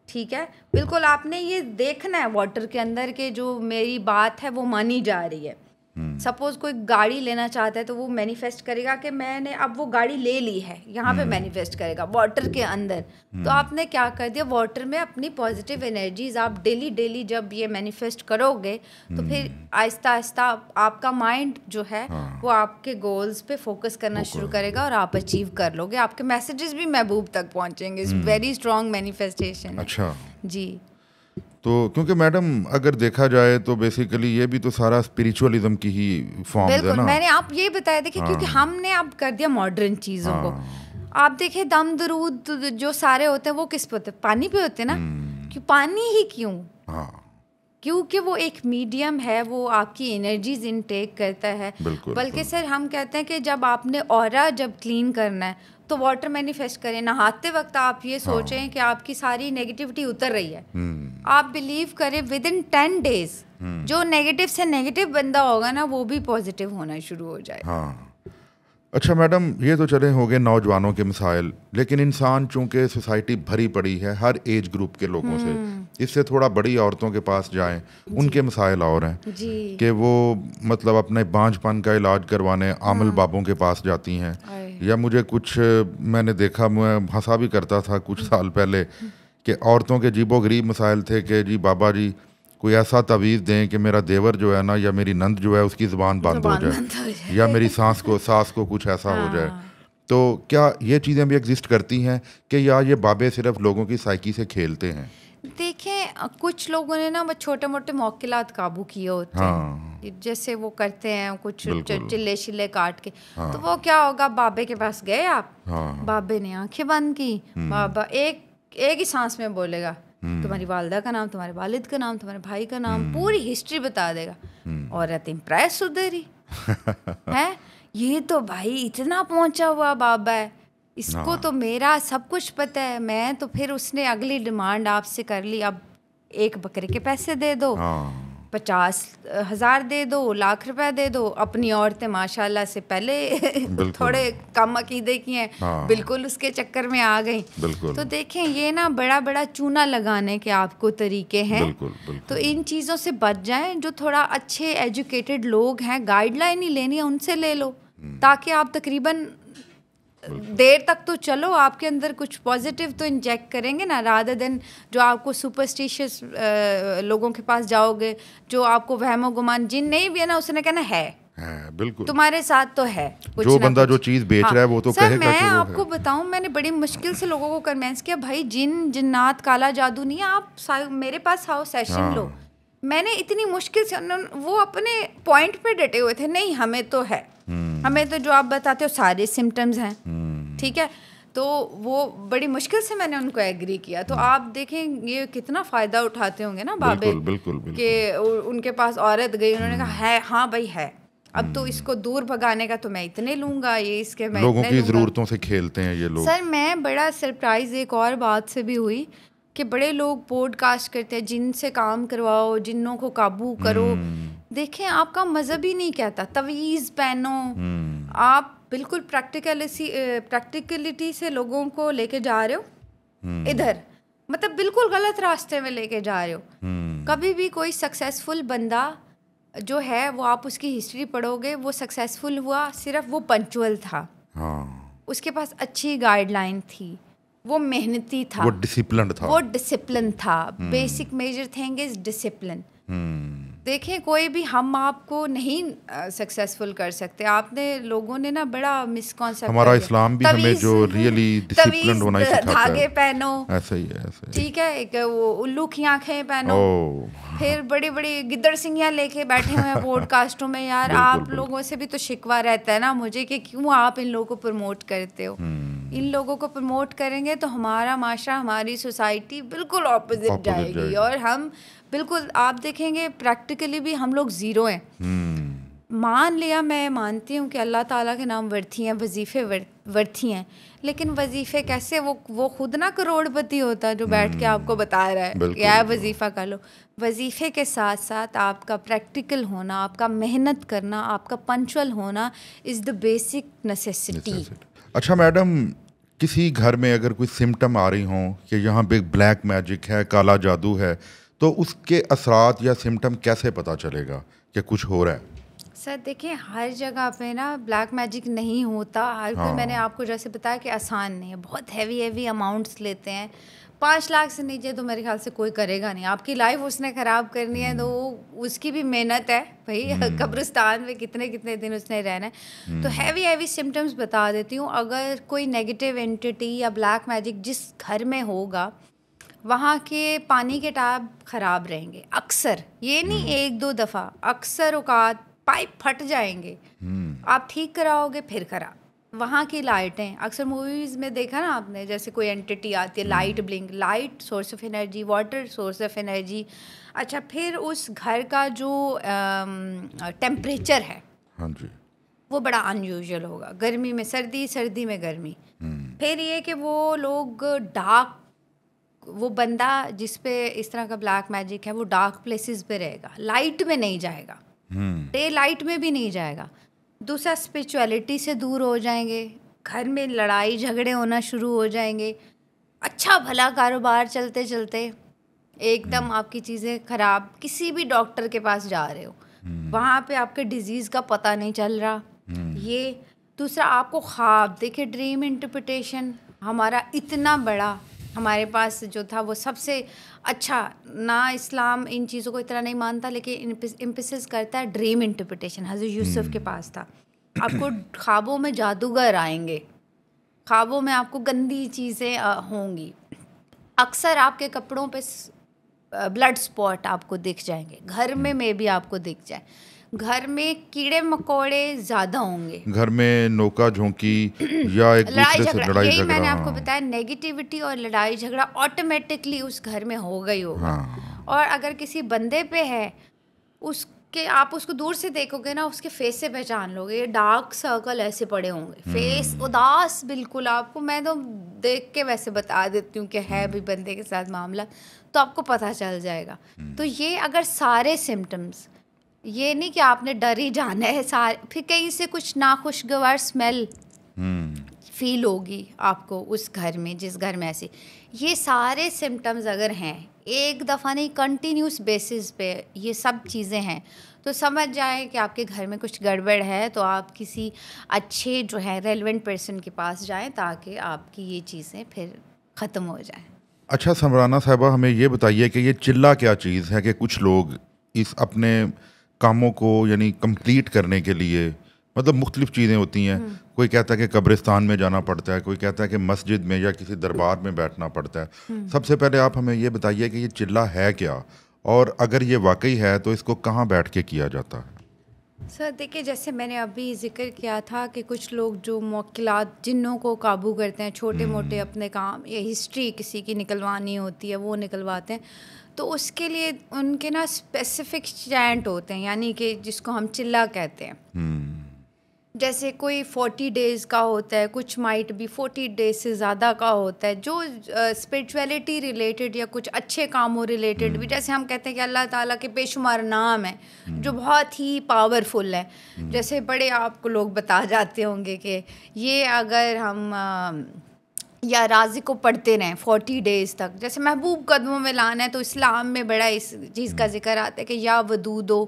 ठीक है, बिल्कुल आपने ये देखना है वाटर के अंदर के जो मेरी बात है वो मानी जा रही है। सपोज कोई गाड़ी लेना चाहता है तो वो मैनिफेस्ट करेगा कि मैंने अब वो गाड़ी ले ली है, यहाँ पे मैनिफेस्ट करेगा वाटर के अंदर। तो आपने क्या कर दिया, वाटर में अपनी पॉजिटिव एनर्जीज आप डेली जब ये मैनिफेस्ट करोगे तो फिर आहिस्ता आहिस्ता आपका माइंड जो है वो आपके गोल्स पे फोकस करना शुरू करेगा और आप अचीव कर लोगे। आपके मैसेजेस भी महबूब तक पहुंचेंगे। It's very strong manifestation. अच्छा जी। तो क्योंकि मैडम अगर देखा जाए तो बेसिकली ये भी तो सारा स्पिरिचुअलिज्म की ही फॉर्म है ना। मैंने आप ये बताया था कि क्योंकि हमने अब कर दिया मॉडर्न चीज़ों को। आप देखें दम दरूद जो सारे होते हैं वो किस पे होते हैं, पानी पे होते हैं ना। क्यों पानी ही क्यों? क्योंकि वो एक मीडियम है, वो आपकी एनर्जीज इनटेक करता है। बल्कि सर हम कहते हैं कि जब आपने ऑरा जब क्लीन करना है तो वाटर मैनिफेस्ट करें। नहाते वक्त आप ये सोचें कि आपकी सारी नेगेटिविटी उतर रही है। आप बिलीव करें विद इन 10 डेज जो नेगेटिव से नेगेटिव बंदा होगा ना वो भी पॉजिटिव होना शुरू हो जाए। अच्छा मैडम, ये तो चले हो गए नौजवानों के मसाइल, लेकिन इंसान चूंकि सोसाइटी भरी पड़ी है हर एज ग्रुप के लोगों से, इससे थोड़ा बड़ी औरतों के पास जाएं, उनके मसाइल और हैं कि वो मतलब अपने बांझपन का इलाज करवाने आमल बाबों के पास जाती हैं। या मुझे कुछ मैंने देखा, मैं हंसा भी करता था कुछ साल पहले कि औरतों के अजीबो गरीब मसाइल थे कि जी बाबा जी कोई ऐसा तवीज़ दें कि मेरा देवर जो है ना या मेरी नंद जो है उसकी ज़ुबान बंद हो जाए या मेरी सास को कुछ ऐसा हो जाए। तो क्या ये चीज़ें भी एग्जिस्ट करती हैं कि या ये बाबे सिर्फ लोगों की साइकी से खेलते हैं? देखें, कुछ लोगों ने ना वो छोटे मोटे मौकिलात काबू किए होते हैं, जैसे वो करते हैं कुछ चिल्ले शिल्ले काट के। तो वो क्या होगा, बाबे के पास गए आप, बाबे ने आंखें बंद की, बाबा एक ही सांस में बोलेगा तुम्हारी वालदा का नाम, तुम्हारे वालिद का नाम, तुम्हारे भाई का नाम, पूरी हिस्ट्री बता देगा। औरत इम्प्रेस उधर ही है, ये तो भाई इतना पहुंचा हुआ बाबा है, इसको तो मेरा सब कुछ पता है। मैं तो फिर उसने अगली डिमांड आपसे कर ली, अब एक बकरे के पैसे दे दो। 50,000 दे दो, लाख रुपए दे दो। अपनी औरतें माशाल्लाह से पहले थोड़े कम अकीदे की हैं, बिल्कुल उसके चक्कर में आ गई। तो देखें ये ना बड़ा बड़ा चूना लगाने के आपको तरीके हैं। तो इन चीज़ों से बच जाएं। जो थोड़ा अच्छे एजुकेटेड लोग हैं, गाइडलाइन ही लेनी है उनसे ले लो, ताकि आप तकरीबन देर तक तो चलो, आपके अंदर कुछ पॉजिटिव तो इंजेक्ट करेंगे ना, रादर देन जो आपको सुपरस्टिशियस लोगों के पास जाओगे, जो आपको वहमो गुमान, जिन नहीं भी है ना, उसने कहना है बिल्कुल तुम्हारे साथ तो है कुछ जो ना बंदा कुछ। जो चीज बेच रहा है वो तो कहेगा मैं कि वो आपको बताऊं, मैंने बड़ी मुश्किल से लोगों को कन्विंस किया, भाई जिन जिन्नात काला जादू नहीं है, आप मेरे पास आओ, सेशन लो। मैंने इतनी मुश्किल से, वो अपने पॉइंट पे डटे हुए थे, नहीं हमें तो है, हमें तो जो आप बताते हो सारे सिम्टम्स हैं, ठीक है। तो वो बड़ी मुश्किल से मैंने उनको एग्री किया। तो आप देखें ये कितना फ़ायदा उठाते होंगे ना बाबे, बिल्कुल कि उनके पास औरत गई, उन्होंने कहा है हाँ भाई है, अब तो इसको दूर भगाने का तो मैं इतने लूँगा, ये इसके मैं लोगों की ज़रूरतों से खेलते हैं ये लोग। सर मैं बड़ा सरप्राइज़ एक और बात से भी हुई कि बड़े लोग पॉडकास्ट करते हैं, जिनसे काम करवाओ, जिन्नों को काबू करो। देखें आपका मज़हब ही नहीं कहता तवीज़ पहनो, आप बिल्कुल प्रैक्टिकलिटी से लोगों को लेके जा रहे हो इधर, मतलब बिल्कुल गलत रास्ते में लेके जा रहे हो। कभी भी कोई सक्सेसफुल बंदा जो है, वो आप उसकी हिस्ट्री पढ़ोगे, वो सक्सेसफुल हुआ सिर्फ वो पंचुअल था, उसके पास अच्छी गाइडलाइन थी, वो मेहनती था, वो डिसिप्लिन था। Basic major thing is discipline. देखें कोई भी हम आपको नहीं सक्सेसफुल कर सकते। आपने लोगों ने ना बड़ा मिसकॉन्सेप्ट, हमारा इस्लाम भी हमें जो रियली डिसिप्लिन होना सिखाता है। धागे पहनो, ऐसा ही है, ऐसा ही। ठीक है, एक वो उल्लू की आंखें पहनो, फिर बड़ी बड़ी गिद्दड़ सिंगियाँ लेके बैठे हुए हैं पॉडकास्टों में। यार आप लोगों से भी तो शिकवा रहता है ना मुझे कि क्यों आप इन लोगों को प्रमोट करते हो। इन लोगों को प्रमोट करेंगे तो हमारा माशरा, हमारी सोसाइटी बिल्कुल ऑपोजिट जाएगी, और हम बिल्कुल, आप देखेंगे प्रैक्टिकली भी हम लोग ज़ीरो हैं। मान लिया, मैं मानती हूँ कि अल्लाह ताला के नाम वर्थी हैं, वजीफ़े वर्थी हैं, लेकिन वजीफ़े कैसे, वो खुद ना करोड़पति होता जो बैठ के आपको बता रहा है कि यार वजीफ़ा कर लो। वजीफ़े के साथ साथ आपका प्रैक्टिकल होना, आपका मेहनत करना, आपका पंचुअल होना इज़ द बेसिक नेसेसिटी। अच्छा मैडम, किसी घर में अगर कोई सिम्टम आ रही हों कि यहाँ पे ब्लैक मैजिक है, काला जादू है, तो उसके असरात या सिम्टम कैसे पता चलेगा कि कुछ हो रहा है? सर देखिए, हर जगह पे ना ब्लैक मैजिक नहीं होता। हर कोई, मैंने आपको जैसे बताया कि आसान नहीं है, बहुत हैवी अमाउंट्स लेते हैं। 5 लाख से नीचे तो मेरे ख्याल से कोई करेगा नहीं। आपकी लाइफ उसने ख़राब करनी है तो उसकी भी मेहनत है भाई, कब्रिस्तान में कितने कितने दिन उसने रहना है। तो हैवी सिम्टम्स बता देती हूँ। अगर कोई नेगेटिव एंटिटी या ब्लैक मैजिक जिस घर में होगा, वहाँ के पानी के टैप ख़राब रहेंगे अक्सर, ये नहीं 1-2 दफ़ा, अक्सर औकात पाइप फट जाएंगे, आप ठीक कराओगे फिर खराब। वहाँ की लाइटें, अक्सर मूवीज़ में देखा ना आपने, जैसे कोई एंटिटी आती है, light blink, light source of energy, water source of energy. अच्छा, फिर उस घर का जो टेम्परेचर है, हाँ जी, वो बड़ा अनयूजुअल होगा। गर्मी में सर्दी, सर्दी में गर्मी। फिर ये कि वो लोग डार्क, वो बंदा जिस पे इस तरह का ब्लैक मैजिक है, वो डार्क प्लेसेस पे रहेगा, लाइट में नहीं जाएगा, डे लाइट में भी नहीं जाएगा। दूसरा, स्पिरिचुअलिटी से दूर हो जाएंगे, घर में लड़ाई झगड़े होना शुरू हो जाएंगे। अच्छा भला कारोबार चलते चलते एकदम आपकी चीज़ें ख़राब। किसी भी डॉक्टर के पास जा रहे हो, वहाँ पे आपके डिजीज़ का पता नहीं चल रहा। ये दूसरा, आपको ख्वाब देखिए, ड्रीम इंटरप्रिटेशन हमारा इतना बड़ा, हमारे पास जो था वो सबसे अच्छा ना। इस्लाम इन चीज़ों को इतना नहीं मानता, लेकिन एम्फेसिस करता है ड्रीम इंटरप्रिटेशन। हज़रत यूसुफ के पास था। आपको ख्वाबों में जादूगर आएंगे, ख्वाबों में आपको गंदी चीज़ें होंगी। अक्सर आपके कपड़ों पे ब्लड स्पॉट आपको दिख जाएंगे, घर में भी आपको दिख जाए। घर में कीड़े मकोड़े ज़्यादा होंगे, घर में नोका झोंकी या एक दूसरे से लड़ाई झगड़ा। मैंने आपको बताया, नेगेटिविटी और लड़ाई झगड़ा ऑटोमेटिकली उस घर में होगा ही होगा। और अगर किसी बंदे पे है, कि आप उसको दूर से देखोगे ना, उसके फेस से पहचान लोगे, ये डार्क सर्कल ऐसे पड़े होंगे, फेस उदास बिल्कुल। आपको मैं तो देख के वैसे बता देती हूँ कि है भी बंदे के साथ मामला, तो आपको पता चल जाएगा। तो ये अगर सारे सिम्टम्स, ये नहीं कि आपने डर ही जाना है सारे, फिर कहीं से कुछ नाखुशगवार स्मेल फील होगी आपको उस घर में, जिस घर में ऐसे, ये सारे सिम्टम्स अगर हैं, एक दफ़ा नहीं कंटिन्यूस बेसिस पे ये सब चीज़ें हैं, तो समझ जाएं कि आपके घर में कुछ गड़बड़ है। तो आप किसी अच्छे जो है रेलेवेंट पर्सन के पास जाएं ताकि आपकी ये चीज़ें फिर ख़त्म हो जाएं। अच्छा समराना साहिबा, हमें ये बताइए कि ये चिल्ला क्या चीज़ है कि कुछ लोग इस अपने कामों को यानी कंप्लीट करने के लिए, मतलब मुख्तलिफ चीज़ें होती हैं, कोई कहता है कि कब्रिस्तान में जाना पड़ता है, कोई कहता है कि मस्जिद में या किसी दरबार में बैठना पड़ता है। सबसे पहले आप हमें ये बताइए कि ये चिल्ला है क्या, और अगर ये वाकई है तो इसको कहाँ बैठ के किया जाता है? सर देखिए, जैसे मैंने अभी जिक्र किया था कि कुछ लोग जो मौकिलात जिन्नों को काबू करते हैं, छोटे मोटे अपने काम या हिस्ट्री किसी की निकलवानी होती है वो निकलवाते हैं, तो उसके लिए उनके ना स्पेसिफिक चैंट होते हैं, यानी कि जिसको हम चिल्ला कहते हैं। जैसे कोई 40 डेज़ का होता है, कुछ माइट भी 40 डेज से ज़्यादा का होता है, जो स्पिरिचुअलिटी रिलेटेड या कुछ अच्छे कामों रिलेटेड भी। जैसे हम कहते हैं कि अल्लाह ताला के बेशुमार नाम है जो बहुत ही पावरफुल है। जैसे बड़े आपको लोग बता जाते होंगे कि ये अगर हम या राज़ी को पढ़ते रहें 40 डेज़ तक, जैसे महबूब कदमों में लाना है, तो इस्लाम में बड़ा इस चीज़ का जिक्र आता है कि या वदूदो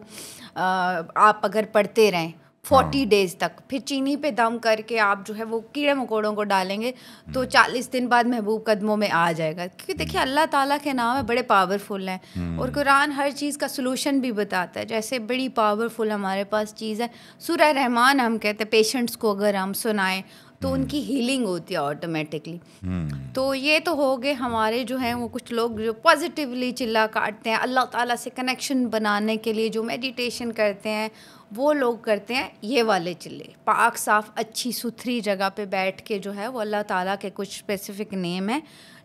आप अगर पढ़ते रहें 40 डेज़ तक, फिर चीनी पे दम करके आप जो है वो कीड़े मकोड़ों को डालेंगे तो 40 दिन बाद महबूब कदमों में आ जाएगा। क्योंकि देखिए अल्लाह ताला के नाम है, बड़े पावरफुल हैं, और कुरान हर चीज़ का सलूशन भी बताता है। जैसे बड़ी पावरफुल हमारे पास चीज़ है सूरह रहमान, हम कहते हैं पेशेंट्स को अगर हम सुनाएं तो उनकी हीलिंग होती है ऑटोमेटिकली। तो ये तो हो गए हमारे जो हैं वो कुछ लोग जो पॉजिटिवली चिल्ला काटते हैं, अल्लाह ताला से कनेक्शन बनाने के लिए जो मेडिटेशन करते हैं वो लोग करते हैं ये वाले चिल्ले, पाक साफ़ अच्छी सुथरी जगह पे बैठ के जो है वो अल्लाह ताला के कुछ स्पेसिफिक नेम है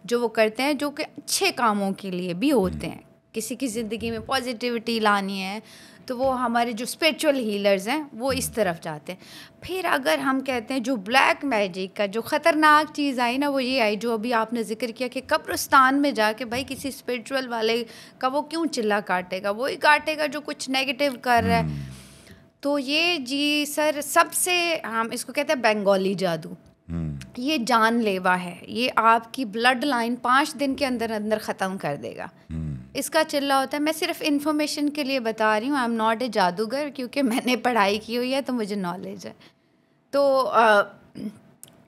जो वो करते हैं, जो कि अच्छे कामों के लिए भी होते हैं। किसी की ज़िंदगी में पॉजिटिविटी लानी है तो वो हमारे जो स्पिरिचुअल हीलर्स हैं वो इस तरफ जाते हैं। फिर अगर हम कहते हैं जो ब्लैक मैजिक का जो ख़तरनाक चीज़ आई ना, वो ये आई जो अभी आपने जिक्र किया कि कब्रिस्तान में जाके भाई किसी स्पिरिचुअल वाले का वो क्यों चिल्ला काटेगा, वही काटेगा जो कुछ नेगेटिव कर रहा है। तो ये जी सर सबसे हम इसको कहते हैं बंगाली जादू, ये जानलेवा है, ये आपकी ब्लड लाइन 5 दिन के अंदर अंदर ख़त्म कर देगा। इसका चिल्ला होता है, मैं सिर्फ इन्फॉर्मेशन के लिए बता रही हूँ, आई एम नॉट ए जादूगर, क्योंकि मैंने पढ़ाई की हुई है तो मुझे नॉलेज है। तो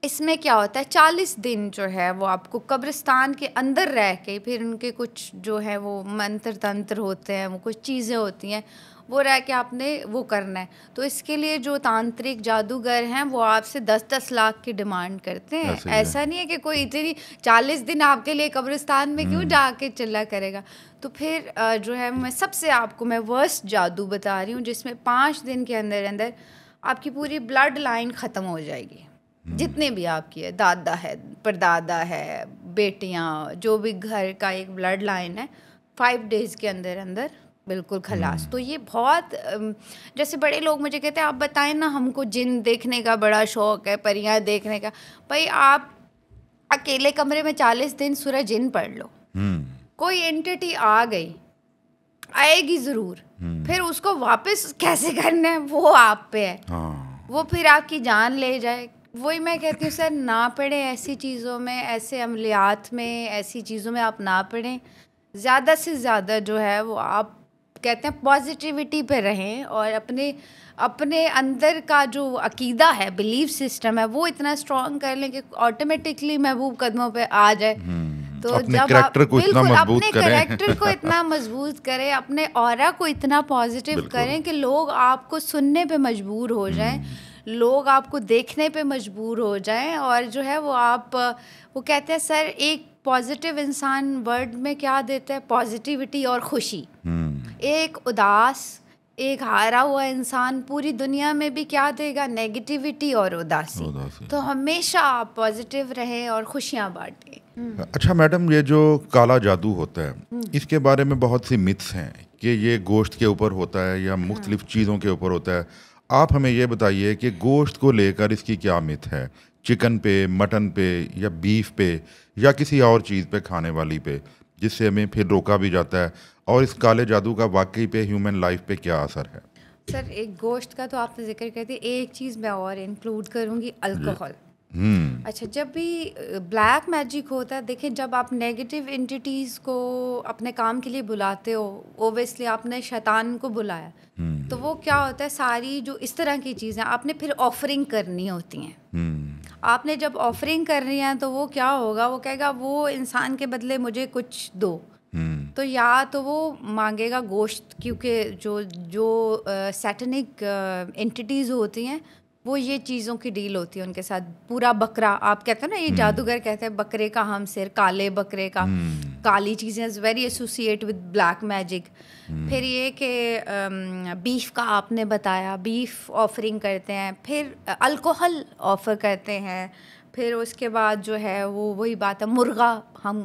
इसमें क्या होता है 40 दिन जो है वो आपको कब्रिस्तान के अंदर रह के, फिर उनके कुछ जो है वो मंत्र तंत्र होते हैं, वो कुछ चीज़ें होती हैं, वो रह के आपने वो करना है। तो इसके लिए जो तांत्रिक जादूगर हैं वो आपसे 10-10 लाख की डिमांड करते हैं। ऐसा नहीं है कि कोई इतनी 40 दिन आपके लिए कब्रिस्तान में क्यों जाके चिल्ला करेगा। तो फिर जो है मैं सबसे आपको मैं वर्स्ट जादू बता रही हूँ जिसमें 5 दिन के अंदर अंदर आपकी पूरी ब्लड लाइन ख़त्म हो जाएगी, जितने भी आपकी है, दादा है, परदादा है, बेटियाँ, जो भी घर का एक ब्लड लाइन है, 5 डेज़ के अंदर अंदर बिल्कुल खलास। तो ये बहुत जैसे बड़े लोग मुझे कहते हैं आप बताएं ना, हमको जिन देखने का बड़ा शौक़ है, परियां देखने का। भाई आप अकेले कमरे में 40 दिन सूरह जिन पढ़ लो, कोई एंटिटी आ गई, आएगी ज़रूर, फिर उसको वापस कैसे करना है वो आप पे है। वो फिर आपकी जान ले जाए। वही मैं कहती हूँ सर, ना पढ़ें ऐसी चीज़ों में, ऐसे अमलियात में, ऐसी चीज़ों में आप ना पढ़ें। ज़्यादा से ज़्यादा जो है वो आप कहते हैं पॉजिटिविटी पे रहें, और अपने अंदर का जो अकीदा है, बिलीफ सिस्टम है, वो इतना स्ट्रॉन्ग कर लें कि ऑटोमेटिकली महबूब कदमों पे आ जाए। तो अपने जब कैरेक्टर को इतना मजबूत अपने कैरेक्टर को इतना मजबूत करें, अपने ऑरा को इतना पॉजिटिव करें कि लोग आपको सुनने पे मजबूर हो जाएं, लोग आपको देखने पे मजबूर हो जाएं, और जो है वो कहते हैं सर एक पॉजिटिव इंसान वर्ल्ड में क्या देता है, पॉजिटिविटी और खुशी। एक उदास, एक हारा हुआ इंसान पूरी दुनिया में भी क्या देगा, नेगेटिविटी और उदासी। तो हमेशा आप पॉजिटिव रहें और खुशियाँ बांटें। अच्छा मैडम, ये जो काला जादू होता है इसके बारे में बहुत सी मिथ्स हैं कि ये गोश्त के ऊपर होता है या मुख्तलिफ चीज़ों के ऊपर होता है। आप हमें ये बताइए कि गोश्त को लेकर इसकी क्या मिथ है, चिकन पे, मटन पे या बीफ पे या किसी और चीज़ पे खाने वाली पे, जिससे हमें फिर रोका भी जाता है, और इस काले जादू का वाकई पे ह्यूमन लाइफ पे क्या असर है? सर एक गोश्त का तो आपने जिक्र करते, एक चीज़ मैं और इंक्लूड करूँगी, अल्कोहल। अच्छा, जब भी ब्लैक मैजिक होता है, देखिए जब आप नेगेटिव एंटिटीज़ को अपने काम के लिए बुलाते हो, ओबियसली आपने शैतान को बुलाया, तो वो क्या होता है, सारी जो इस तरह की चीज़ें आपने फिर ऑफरिंग करनी होती हैं। आपने जब ऑफरिंग करनी है तो वो क्या होगा, वो कहेगा वो इंसान के बदले मुझे कुछ दो। तो या तो वो मांगेगा गोश्त, क्योंकि जो जो सैटनिक एंटिटीज़ होती हैं वो ये चीज़ों की डील होती है उनके साथ। पूरा बकरा, आप कहते हैं ना, ये जादूगर कहते हैं बकरे का हम सिर, काले बकरे का, काली चीज़ें is very associate with black magic. फिर ये कि बीफ का आपने बताया, बीफ ऑफरिंग करते हैं, फिर अल्कोहल ऑफर करते हैं, फिर उसके बाद जो है वो वही बात है, मुर्गा, हम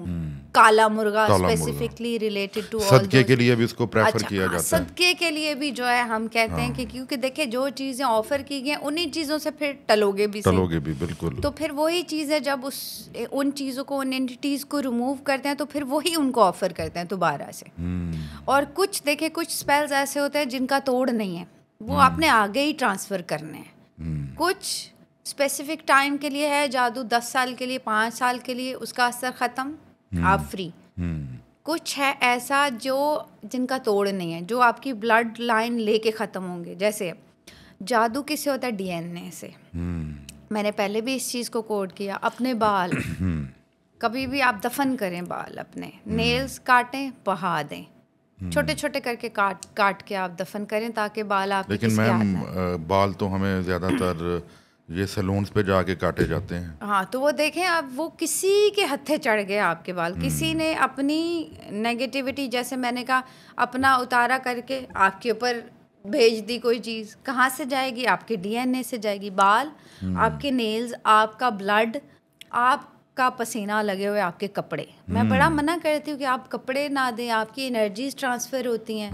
काला मुर्गा स्पेसिफिकली रिलेटेड टू सदके के लिए भी इसको प्रेफर किया जाता है। सदके के लिए भी जो है हम कहते हैं कि क्योंकि देखिए जो चीज़ें ऑफर की गई उन्हीं चीज़ों से फिर टलोगे भी बिल्कुल। तो फिर वही चीज़ है, जब उन चीज़ों को, उन एंटिटीज़ को रिमूव करते हैं तो फिर वही उनको ऑफर करते हैं दोबारा से। और कुछ देखिए, कुछ स्पेल्स ऐसे होते हैं जिनका तोड़ नहीं है, वो आपने आगे ही ट्रांसफ़र करने हैं। कुछ स्पेसिफिक टाइम के लिए है जादू, 10 साल के लिए, 5 साल के लिए, उसका असर ख़त्म, आप फ्री। कुछ है ऐसा जो जिनका तोड़ नहीं है, जो आपकी ब्लड लाइन लेके ख़त्म होंगे। जैसे जादू किससे होता है, डीएनए से। मैंने पहले भी इस चीज़ को कोट किया, अपने बाल कभी भी आप दफन करें, बाल अपने नेल्स काटें, बहा दें, छोटे छोटे करके काट के आप दफन करें ताकि बाल आप। लेकिन मैम बाल तो हमें ज़्यादातर ये सैलून्स पे जाके काटे जाते हैं। हाँ, तो वो देखें आप, वो किसी के हत्थे चढ़ गए आपके बाल, किसी ने अपनी नेगेटिविटी, जैसे मैंने कहा, अपना उतारा करके आपके ऊपर भेज दी कोई चीज़। कहाँ से जाएगी, आपके डीएनए से जाएगी। बाल, आपके नेल्स, आपका ब्लड, आपका पसीना लगे हुए आपके कपड़े। मैं बड़ा मना करती हूँ कि आप कपड़े ना दें, आपकी एनर्जीज ट्रांसफ़र होती हैं।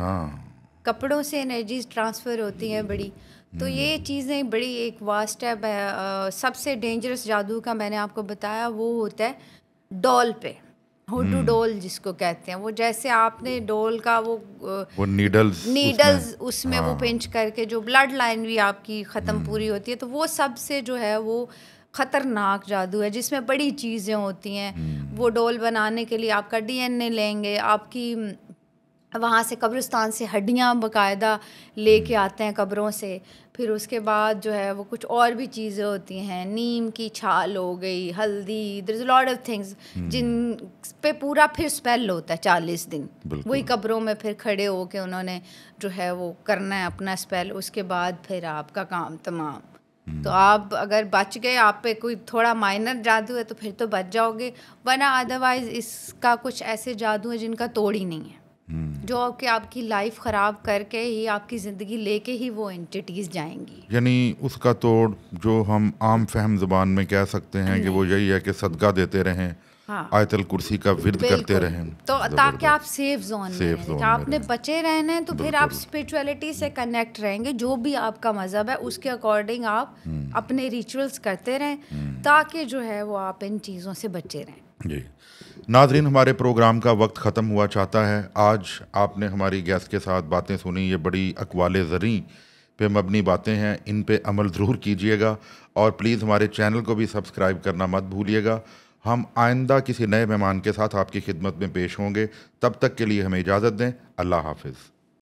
कपड़ों से एनर्जीज ट्रांसफ़र होती हैं बड़ी। तो ये चीज़ें बड़ी एक वास्ट है। सबसे डेंजरस जादू का मैंने आपको बताया वो होता है डॉल पे, हुडू डॉल जिसको कहते हैं। वो जैसे आपने डॉल का वो नीडल्स उसमें वो पिंच करके जो ब्लड लाइन भी आपकी ख़त्म पूरी होती है, तो वो सबसे जो है वो ख़तरनाक जादू है, जिसमें बड़ी चीज़ें होती हैं। वो डॉल बनाने के लिए आपका डीएनए लेंगे, आपकी वहाँ से कब्रिस्तान से हड्डियाँ बाकायदा लेके आते हैं कब्रों से। फिर उसके बाद जो है वो कुछ और भी चीज़ें होती हैं, नीम की छाल हो गई, हल्दी, there is a lot of things जिन पे पूरा फिर स्पेल होता है 40 दिन। वही कब्रों में फिर खड़े हो के उन्होंने जो है वो करना है अपना स्पेल। उसके बाद फिर आपका काम तमाम। तो आप अगर बच गए, आप पे कोई थोड़ा माइनर जादू है तो फिर तो बच जाओगे, वरना अदरवाइज इसका कुछ ऐसे जादू है जिनका तोड़ ही नहीं है, जो आपकी लाइफ ख़राब करके ही, आपकी ज़िंदगी लेके ही वो एंटिटीज़ जाएंगी। यानी उसका तोड़ जो हम आम फहम ज़बान में कह सकते हैं कि वो यही है कि सदका देते रहें, आयतल कुर्सी का विर्द करते रहें, तो ताकि आप सेफ जोन में आपने बचे रहना है। तो फिर आप स्पिरिचुअलिटी से कनेक्ट रहेंगे, जो भी आपका मज़हब है उसके अकॉर्डिंग आप अपने रिचुअल्स करते रहें, ताकि जो है वो आप इन चीज़ों से बचे रहें। जी नाज़रीन, हमारे प्रोग्राम का वक्त ख़त्म हुआ चाहता है। आज आपने हमारी गेस्ट के साथ बातें सुनी, ये बड़ी अक़वाले ज़री पे मबनी बातें हैं, इन पे अमल ज़रूर कीजिएगा और प्लीज़ हमारे चैनल को भी सब्सक्राइब करना मत भूलिएगा। हम आइंदा किसी नए मेहमान के साथ आपकी खिदमत में पेश होंगे, तब तक के लिए हमें इजाज़त दें। अल्लाह हाफ़िज़।